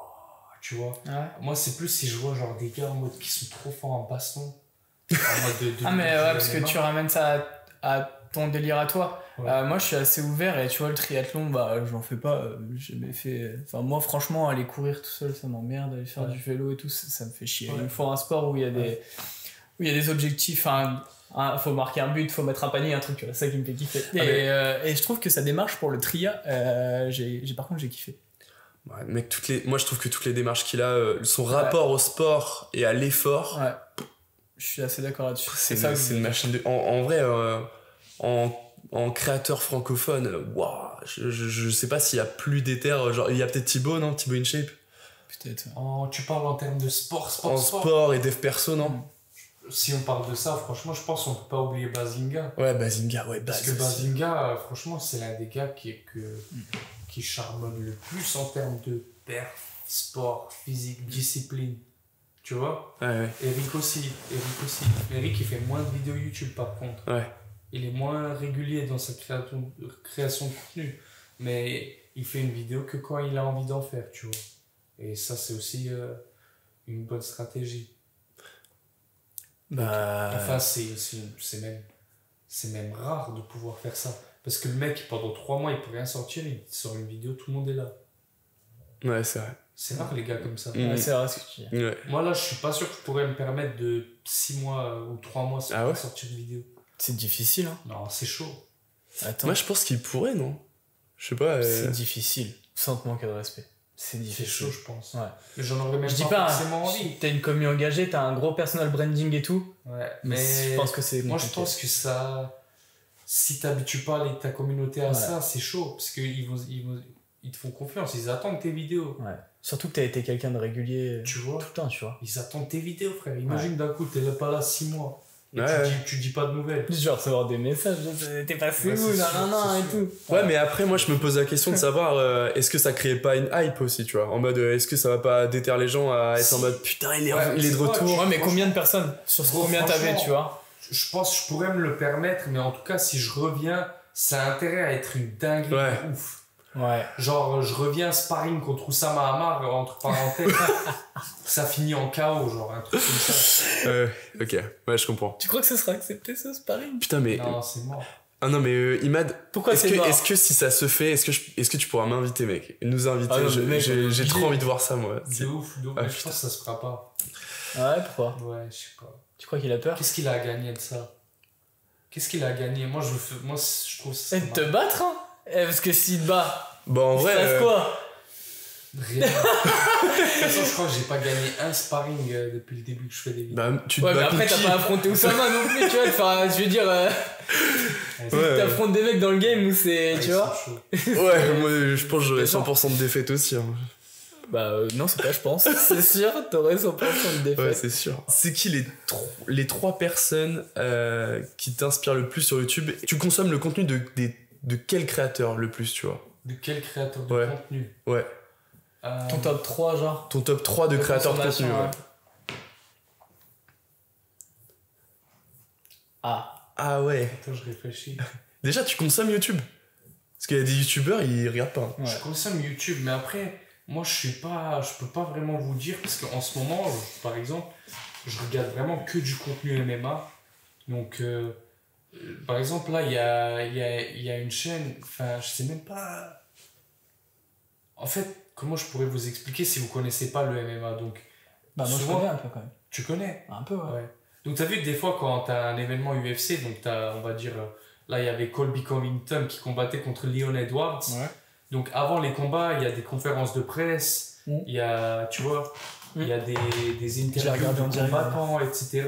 tu vois. Ouais. Moi, c'est plus si je vois genre des gars en mode qui sont trop forts en baston. En mode ah, mais ouais, parce que tu ramènes ça à ton délire à toi. Ouais. Moi, je suis assez ouvert et tu vois, le triathlon, bah, j'en fais pas. J'ai jamais fait. Enfin, moi, franchement, aller courir tout seul, ça m'emmerde. Aller faire du vélo et tout, ça me fait chier. Il me faut un sport où il y a des objectifs. Faut marquer un but, faut mettre un panier, un truc, tu vois, c'est ça qui me fait kiffer. Et je trouve que ça démarche pour le tria. Par contre, j'ai kiffé. Ouais, mec, moi je trouve que toutes les démarches qu'il a, son rapport au sport et à l'effort. Ouais. Je suis assez d'accord là-dessus. C'est une machine de. En vrai, en créateur francophone, waouh, je sais pas s'il y a plus d'éther. Genre, il y a peut-être Thibaut, non? Thibaut InShape? Peut-être. Tu parles en termes de sport. En sport et dev perso, non? Si on parle de ça, franchement, je pense qu'on peut pas oublier Bazinga. Ouais, Bazinga, ouais, parce que Bazinga, franchement, c'est l'un des gars qui charbonne le plus en termes de perf, sport, physique, discipline. Tu vois? Ouais. Eric aussi. Eric, il fait moins de vidéos YouTube par contre. Ouais. Il est moins régulier dans sa création de contenu. Mais il fait une vidéo que quand il a envie d'en faire, tu vois. Et ça, c'est aussi une bonne stratégie. Enfin, c'est même rare de pouvoir faire ça. Parce que le mec, pendant 3 mois, il peut rien sortir, il sort une vidéo, tout le monde est là. Ouais, c'est vrai. C'est rare les gars comme ça. Ouais, c'est vrai ce que tu dis. Ouais. Moi là, je suis pas sûr que je pourrais me permettre de 6 mois ou 3 mois sans sortir de vidéo. C'est difficile, hein. Non, c'est chaud. Attends. Moi, je pense qu'il pourrait, non? Je sais pas. C'est difficile, sans te manquer de respect. C'est difficile. C'est chaud, je pense. Ouais. Mais j'en aurais même pas forcément envie. T'as une commu engagée, t'as un gros personal branding et tout. Ouais, mais je pense que c'est compliqué. Moi, je pense que ça... Si t'habitues pas ta communauté à ça, c'est chaud. Parce qu'ils te font confiance, ils attendent tes vidéos. Ouais. Surtout que t'as été quelqu'un de régulier tu vois, tout le temps, tu vois. Ils attendent tes vidéos, frère. Imagine d'un coup, t'es pas là 6 mois. Et tu dis pas de nouvelles. Je vais recevoir des messages, t'es passé où, non, et tout. Ouais, mais après, moi, je me pose la question de savoir est-ce que ça crée pas une hype aussi, tu vois? En mode, est-ce que ça va pas déterrer les gens à être en mode putain, il est de retour? Ouais, mais combien de personnes? Sur combien t'avais, tu vois? Je pense que je pourrais me le permettre, mais en tout cas, si je reviens, ça a intérêt à être une dinguerie de ouf. Ouais. Genre, je reviens sparring contre Oussama Hamar, entre parenthèses, ça finit en KO, genre un truc comme ça. Ok, ouais, je comprends. Tu crois que ce sera accepté, ce sparring? Putain, mais. Non, c'est mort. Ah non, mais Imad, pourquoi c'est mort? Est-ce que si ça se fait, est-ce que tu pourras m'inviter, mec? Nous inviter? J'ai trop envie de voir ça, moi. C'est ouf, je pense que ça se fera pas. Ouais, pourquoi? Ouais, je sais pas. Tu crois qu'il a peur? Qu'est-ce qu'il a à gagner de ça? Qu'est-ce qu'il a à gagner? Moi, je trouve ça. Et de te battre, hein? Parce que s'il te bat. Bon, en vrai. Ça quoi? Rien. De toute façon, je crois que j'ai pas gagné un sparring depuis le début que je fais des vidéos. Bah, mais après, t'as pas affronté Oussama non plus, tu vois. Enfin, je veux dire. T'affrontes des mecs dans le game où c'est. Tu vois? Ouais, moi, je pense que j'aurais 100% de défaite aussi. Hein. Bah, non, c'est pas, je pense. C'est sûr, t'aurais 100% de défaite. Ouais, c'est sûr. C'est qui les 3 personnes qui t'inspirent le plus sur YouTube? Tu consommes le contenu de quel créateur le plus, tu vois? De quel créateur de contenu? Ouais. Ton top 3, genre? Ton top 3 de créateurs de contenu, ouais. Ah ouais. Attends, je réfléchis. Déjà, tu consommes YouTube? Parce qu'il y a des youtubeurs, ils regardent pas. Ouais. Je consomme YouTube, mais après, moi, je peux pas vraiment vous dire, parce qu'en ce moment, par exemple, je regarde vraiment que du contenu MMA. Donc, par exemple, là, il y a une chaîne, enfin, je sais même pas... En fait, comment je pourrais vous expliquer si vous connaissez pas le MMA, donc... Bah, moi, souvent, je connais un peu, quand même. Tu connais? Un peu, ouais. Donc, t'as vu que des fois, quand t'as un événement UFC, donc on va dire... Là, il y avait Colby Covington qui combattait contre Leon Edwards. Ouais. Donc, avant les combats, il y a des conférences de presse, il y a, tu vois, il y a des interviews de combattants, etc.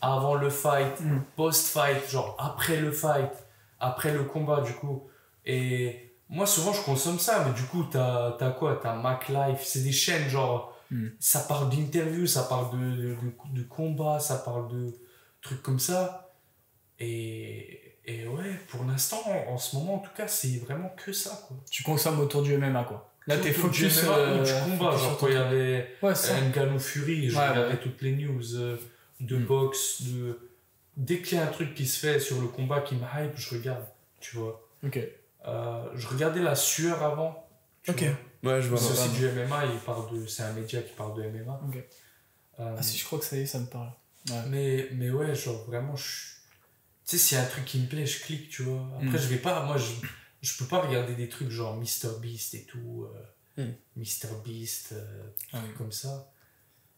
Avant le fight, post-fight, genre après le fight, après le combat, du coup. Et moi, souvent, je consomme ça, mais du coup, t'as quoi? T'as MacLife, c'est des chaînes, genre, Ça parle d'interviews, ça parle de combats, ça parle de trucs comme ça. Et ouais, pour l'instant, en ce moment en tout cas, c'est vraiment que ça, quoi. Tu consommes autour du MMA, quoi. Là, t'es Autour du focus MMA ou du combat. Genre, quand il y avait Ngannou Fury, je regardais toutes les news de boxe, dès qu'il y a un truc qui se fait sur le combat qui me hype, je regarde, tu vois. Ok. Je regardais La Sueur avant. Ok. Ouais, je vois. C'est aussi du MMA, c'est un média qui parle de MMA. Ok. Ah si, je crois que ça y est, ça me parle. Ouais. Mais ouais, genre vraiment, tu sais, s'il y a un truc qui me plaît, je clique, tu vois. Après, je vais pas, moi, je peux pas regarder des trucs genre MrBeast et tout. MrBeast, trucs comme ça.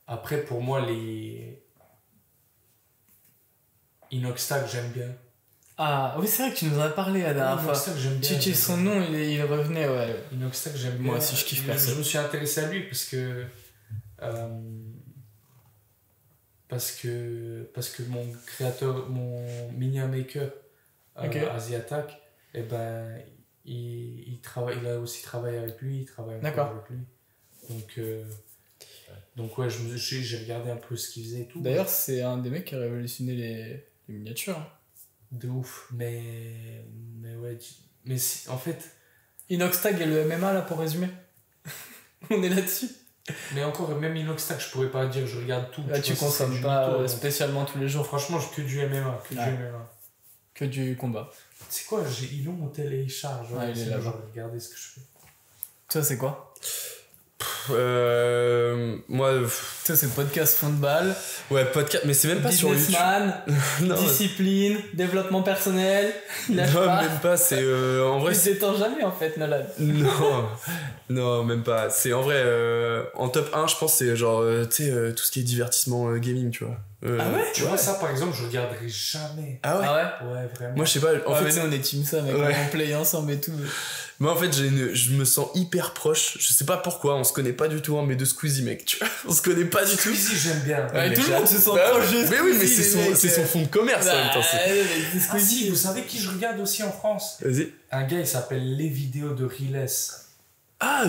Après, pour moi, les Inoxtag, j'aime bien. Ah oui, c'est vrai que tu nous en as parlé la dernière fois. Inoxtag, j'aime bien. Tu son nom, il revenait, ouais. Inoxtag, j'aime bien. Moi aussi, je kiffe Je me suis intéressé à lui parce que mon créateur, mon minion maker, Asiatak, eh ben, il a aussi travaillé avec lui, il travaille encore avec lui. Donc ouais, j'ai regardé un peu ce qu'il faisait et tout. D'ailleurs, c'est un des mecs qui a révolutionné les miniatures. De ouf, mais ouais, mais en fait... Inoxtag et le MMA, là, pour résumer. On est là-dessus. Mais encore, même Inoxtag, je pourrais pas dire je regarde tout. Là, tu consommes pas spécialement tous les jours. Franchement, que du MMA, que du combat. C'est quoi, ils ont mon télécharge. Il est là-bas. Regardez ce que je fais. Toi, c'est quoi? Moi, ça c'est podcast football. Ouais, podcast, mais c'est même pas sur YouTube. Non, discipline, développement personnel. Non, même pas. C'est en vrai. Tu t'étends jamais en fait, Nolan. Non, même pas. C'est en vrai en top 1, je pense, c'est genre tu sais tout ce qui est divertissement gaming, tu vois. Ah ouais. Tu vois ça par exemple, je regarderai jamais. Ah ouais. Ouais, vraiment. Moi je sais pas. En fait, mais nous on est team ça, mec. On play ensemble et tout. Moi en fait je me sens hyper proche, je sais pas pourquoi, on se connaît pas du tout, mais de Squeezie, mec, tu vois, on se connaît pas du tout. Squeezie, j'aime bien. Ouais, tout le monde se sent proche de Squeezie. Mais oui, mais c'est son fond de commerce en même temps. Squeezie, vous savez qui je regarde aussi en France? Vas-y. Un gars, il s'appelle Les Vidéos de Riles. Ah,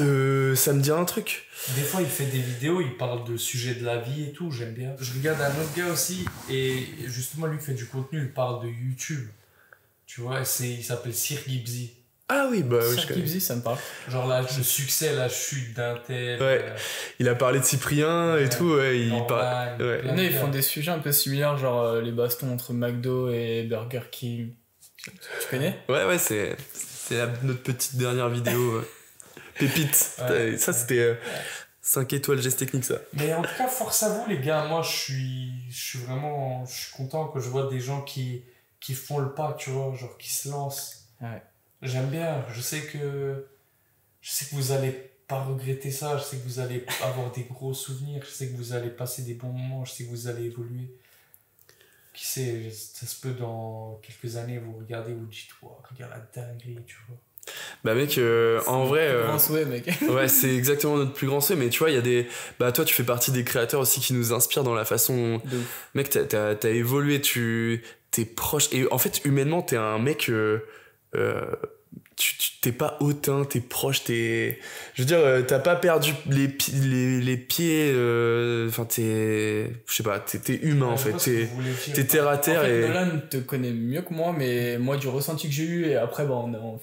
ça me dit un truc. Des fois, il fait des vidéos, il parle de sujets de la vie et tout, j'aime bien. Je regarde un autre gars aussi, et justement, lui fait du contenu, il parle de YouTube. Tu vois, il s'appelle Sir Gibbsy. Ah oui, bah Sir Gibbsy, ça me parle. Genre le succès, la chute d'un tel. Ouais, il a parlé de Cyprien et tout, ouais, il parle. Ouais. Ils font des sujets un peu similaires, genre les bastons entre McDo et Burger King. Tu connais? Ouais, c'est notre petite dernière vidéo. Pépite. Ouais. Ça, c'était 5 étoiles geste technique, ça. Mais en tout cas, force à vous, les gars. Moi, je suis content que je vois des gens qui font le pas, tu vois, genre qui se lancent. Ouais. J'aime bien. Je sais que vous allez pas regretter ça. Je sais que vous allez avoir des gros souvenirs. Je sais que vous allez passer des bons moments. Je sais que vous allez évoluer. Qui sait, ça se peut dans quelques années, vous regardez, vous dites, wow, regarde la dinguerie, tu vois. Bah mec, en vrai... Notre plus grand souhait, mec. Ouais, c'est exactement notre plus grand souhait, mais tu vois, il y a des... Bah toi, tu fais partie des créateurs aussi qui nous inspirent dans la façon... Mec, t'as évolué, t'es proche, et en fait, humainement, t'es un mec... t'es pas hautain, t'es proche, je veux dire, t'as pas perdu les pieds, enfin je sais pas, t'es humain en fait, t'es terre à terre. En fait, Nolan te connaît mieux que moi, mais moi du ressenti que j'ai eu, et après on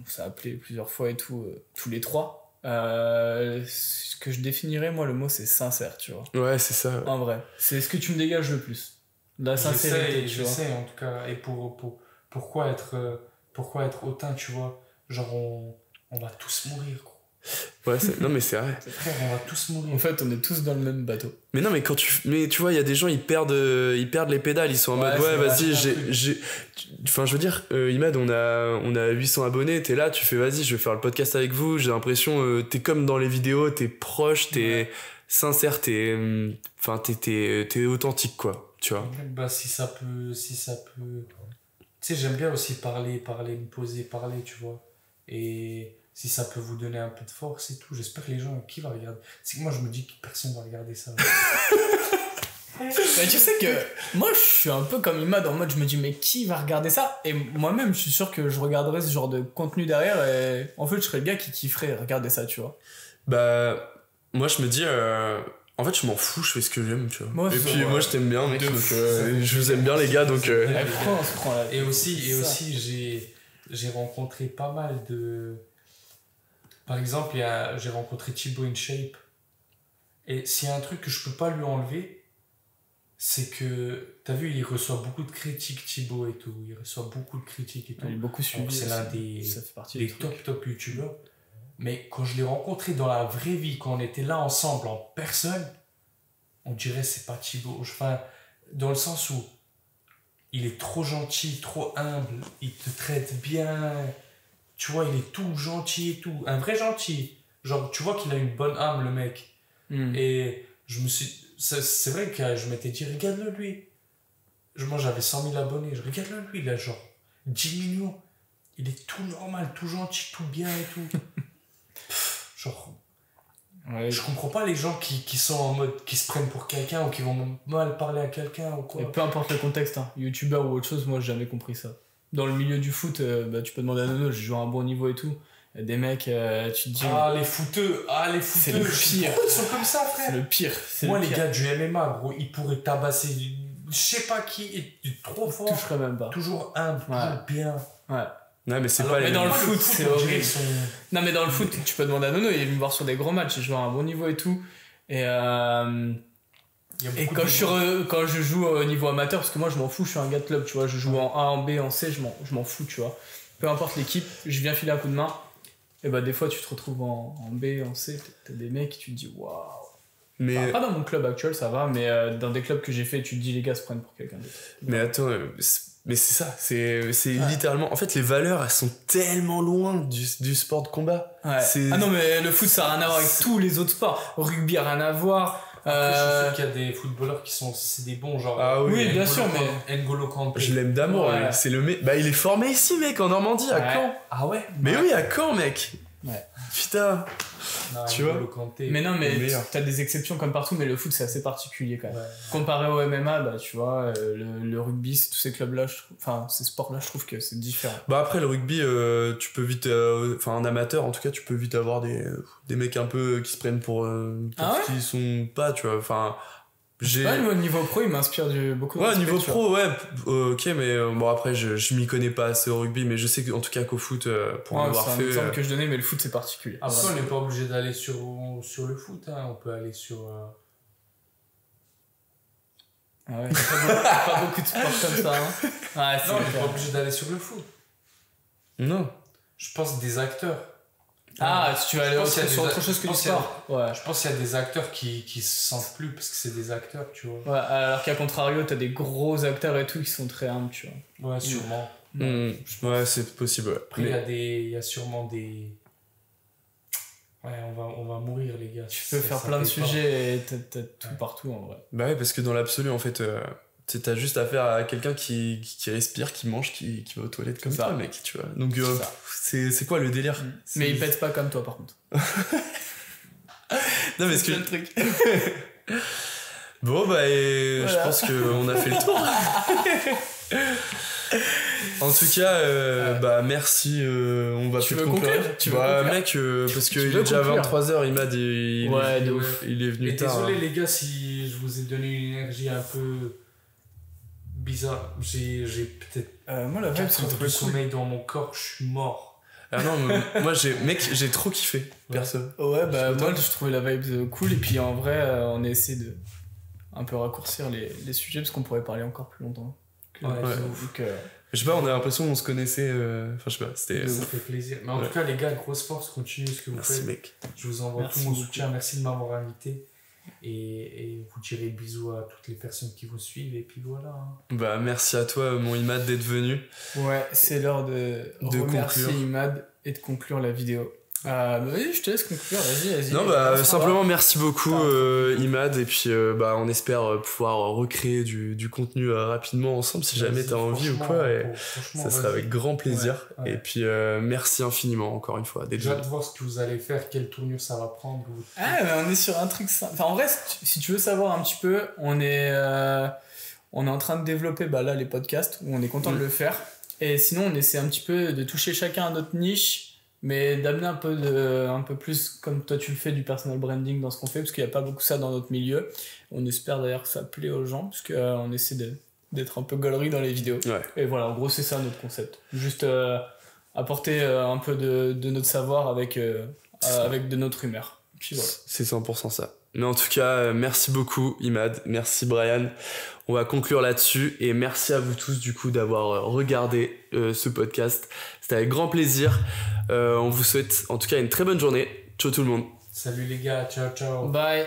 s'est appelé plusieurs fois et tout, tous les trois, ce que je définirais, moi le mot c'est sincère, tu vois. Ouais, c'est ça. Ouais. En vrai, c'est ce que tu me dégages le plus, la sincérité. J'essaie en tout cas, et pourquoi être hautain, tu vois. Genre, on va tous mourir, quoi. Ouais, non, mais c'est vrai. Frère, on va tous mourir. En fait, on est tous dans le même bateau. Mais non, mais mais tu vois, il y a des gens, ils perdent les pédales, ils sont en mode, ouais, vas-y, enfin, je veux dire, Imad, on a 800 abonnés, t'es là, tu fais, vas-y, je vais faire le podcast avec vous, j'ai l'impression, t'es comme dans les vidéos, t'es proche, t'es sincère, t'es authentique, quoi, tu vois. Bah, si ça peut... Tu sais, j'aime bien aussi parler, me poser, parler, tu vois. Et si ça peut vous donner un peu de force et tout, j'espère que les gens, qui va regarder? C'est que moi, je me dis que personne va regarder ça. Mais tu sais que moi, je suis un peu comme Imad, en mode, je me dis, mais qui va regarder ça? Et moi-même, je suis sûr que je regarderais ce genre de contenu derrière, et en fait, je serais le gars qui kifferait regarder ça, tu vois. Bah... moi, je me dis, en fait, je m'en fous, je fais ce que j'aime, tu vois. Moi, et c'est puis, vrai. moi, je t'aime bien, mec, De donc fou. je vous aime bien, les gars, donc. Pourquoi on se prend la Et aussi, ça. j'ai rencontré pas mal de. Par exemple, j'ai rencontré Thibaut InShape. Et s'il y a un truc que je peux pas lui enlever, c'est que. T'as vu, il reçoit beaucoup de critiques, Thibaut et tout. Il reçoit beaucoup de critiques et tout. Il est beaucoup Donc, suivi. c'est l'un des, Ça fait partie des des trucs. top youtubeurs. Mais quand je l'ai rencontré dans la vraie vie, quand on était là ensemble en personne, on dirait c'est pas Thibaut. Enfin, dans le sens où il est trop gentil, trop humble, il te traite bien. Tu vois, il est tout gentil et tout. Un vrai gentil. Genre, tu vois qu'il a une bonne âme, le mec. Et c'est vrai que je m'étais dit, regarde-le lui. Moi, j'avais 100 000 abonnés. Je regarde-le lui, il a genre 10 millions. Il est tout normal, tout gentil, tout bien et tout. Genre, Ouais. je comprends pas les gens qui sont en mode, qui se prennent pour quelqu'un ou qui vont mal parler à quelqu'un ou quoi. Et peu importe le contexte, hein, youtubeur ou autre chose, moi j'ai jamais compris ça. Dans le milieu du foot, tu peux demander à Nono, j'ai joué à un bon niveau et tout. Il y a des mecs, tu te dis. Ah, les footeux, C'est le pire. Pourquoi ils sont comme ça, frère? C'est le pire. C'est Moi, le les pire. gars du MMA, gros, ils pourraient tabasser je sais pas qui, et trop Je fort. toucherais même pas. Toujours humble, Ouais. toujours bien. Ouais. Non, mais c'est Alors, pas les mais dans mêmes. le foot, c'est on dirait horrible. qu'ils sont- Non, mais dans le foot, tu peux demander à Nono, il est venu me voir sur des gros matchs, il joue à un bon niveau et tout. Et, il y a et beaucoup quand, de gens- quand je joue au niveau amateur, parce que moi je m'en fous, je suis un gars de club, tu vois, je joue en A, en B, en C, je m'en fous, tu vois. Peu importe l'équipe, je viens filer un coup de main. Et bah, des fois, tu te retrouves en B, en C, t'as des mecs, tu te dis waouh. Mais, Enfin, pas dans mon club actuel, ça va, mais dans des clubs que j'ai fait, tu te dis les gars se prennent pour quelqu'un d'autre. mais attends, mais c'est ça, c'est littéralement. En fait, les valeurs, elles sont tellement loin du sport de combat. Ouais. C'est- Ah non, mais le foot, ça n'a rien à voir avec tous les autres sports. Rugby, rien à voir. Après, je suis sûr qu'il y a des footballeurs qui sont c'est des bons, genre. Ah oui, bien N'Golo sûr, mais- N'Golo Kanté. Je l'aime d'amour, Ouais. lui. C'est le mec. Bah, il est formé ici, mec, en Normandie, à Ouais. Caen. Ah ouais? Mais oui, à Caen, mec. Ouais. Putain. Non, Tu N'Golo Kanté. Mais non, mais Le meilleur. t'as des exceptions comme partout, mais le foot, c'est assez particulier quand même. Ouais. Comparé au MMA, bah, tu vois, le rugby, tous ces clubs-là, enfin, ces sports-là, je trouve que c'est différent. Bah, après, le rugby, tu peux vite. Enfin, en amateur, en tout cas, tu peux vite avoir des mecs un peu qui se prennent pour Ah ouais ce qu'ils sont pas, tu vois. Enfin, j'ai. Ouais, au niveau pro, il m'inspire beaucoup de Ouais, respect, niveau tu vois. pro, ouais, ok, mais bon, après, je m'y connais pas assez au rugby, mais je sais qu'en tout cas qu'au foot, pour en Ouais, avoir c'est un fait. exemple que je donnais, mais le foot, c'est particulier. Après, on n'est pas obligé d'aller sur le foot, hein. On peut aller sur. Ah ouais, pas beaucoup de sports comme ça. Hein. Ouais, c'est Non, on n'est clair. pas obligé d'aller sur le foot. Non. Je pense des acteurs. Ah, si tu vas aller Je pense qu'il y a sur des- autre chose je que du pense qu'il y a- sport. Ouais. Je pense qu'il y a des acteurs qui se sentent plus parce que c'est des acteurs, tu vois. Ouais, alors qu'à contrario, t'as des gros acteurs et tout qui sont très humbles, tu vois. Ouais, sûrement. Ouais, c'est possible, ouais. Après, il y a sûrement des. Ouais, on va mourir, les gars. Tu peux faire plein de sujets et t'as tout partout en vrai. Bah ouais, parce que dans l'absolu, en fait, t'as juste affaire à quelqu'un qui respire, qui mange, qui va aux toilettes comme Ça. ça, mec, tu vois. Donc, C'est ça. c'est quoi le délire? Mais il pète pas comme toi par contre. Non, mais ce que. le truc. Bon, bah, je Voilà. pense qu'on a fait le tour. En tout cas, bah, merci. On va Tu plus veux conclure? Tu veux Bah, conclure? mec, parce Tu qu'il veux est déjà conclure? 23h, il m'a dit. Ouais, de ouf. Il est venu Et tard. désolé, les gars, si je vous ai donné une énergie un peu bizarre. J'ai peut-être Moi, la vibe, 4 c'est heures de trop cool. sommeil dans mon corps, je suis mort. Ah non, mais moi, j'ai trop kiffé, perso. Ouais, bah, Je moi, je trouvais la vibe cool. Et puis, en vrai, on a essayé de un peu raccourcir les sujets parce qu'on pourrait parler encore plus longtemps. Ouais, Donc, Je sais pas, on a l'impression qu'on se connaissait. Enfin, je sais pas, c'était. ça fait plaisir. Mais en Ouais. tout cas, les gars, grosse force, continuez ce que vous Merci, faites. mec. Je vous envoie Merci tout mon beaucoup. soutien. Merci de m'avoir invité. Et vous direz bisous à toutes les personnes qui vous suivent. Et puis voilà. hein. Bah, merci à toi, mon Imad, d'être venu. ouais, c'est l'heure de remercier conclure. Imad et de conclure la vidéo. Bah, vas-y, je te laisse conclure. Vas-y. Non, On bah, s'en simplement va. merci beaucoup, Imad. Et puis, bah, on espère pouvoir recréer du contenu rapidement ensemble si jamais Vas-y, t'as envie ou franchement, quoi. Et franchement, ça sera vas-y. avec grand plaisir. Ouais, ouais. Et puis, merci infiniment, encore une fois, d'être J'ai venu. hâte de voir ce que vous allez faire, quelle tournure ça va prendre. Ah, mais on est sur un truc simple. Enfin, en vrai, si tu veux savoir un petit peu, on est en train de développer là les podcasts où on est content de le faire. Et sinon, on essaie un petit peu de toucher chacun à notre niche mais d'amener un peu plus comme toi tu le fais du personal branding dans ce qu'on fait, parce qu'il n'y a pas beaucoup ça dans notre milieu. On espère d'ailleurs que ça plaît aux gens, parce qu'on essaie d'être un peu gaulerie dans les vidéos. Ouais. Et voilà, en gros c'est ça notre concept. Juste apporter un peu de notre savoir avec de notre humeur. Puis voilà. C'est 100% ça. Mais en tout cas, merci beaucoup Imad, merci Brian. On va conclure là-dessus et merci à vous tous du coup d'avoir regardé ce podcast. C'était avec grand plaisir. On vous souhaite en tout cas une très bonne journée. Ciao tout le monde. Salut les gars, ciao ciao. Bye.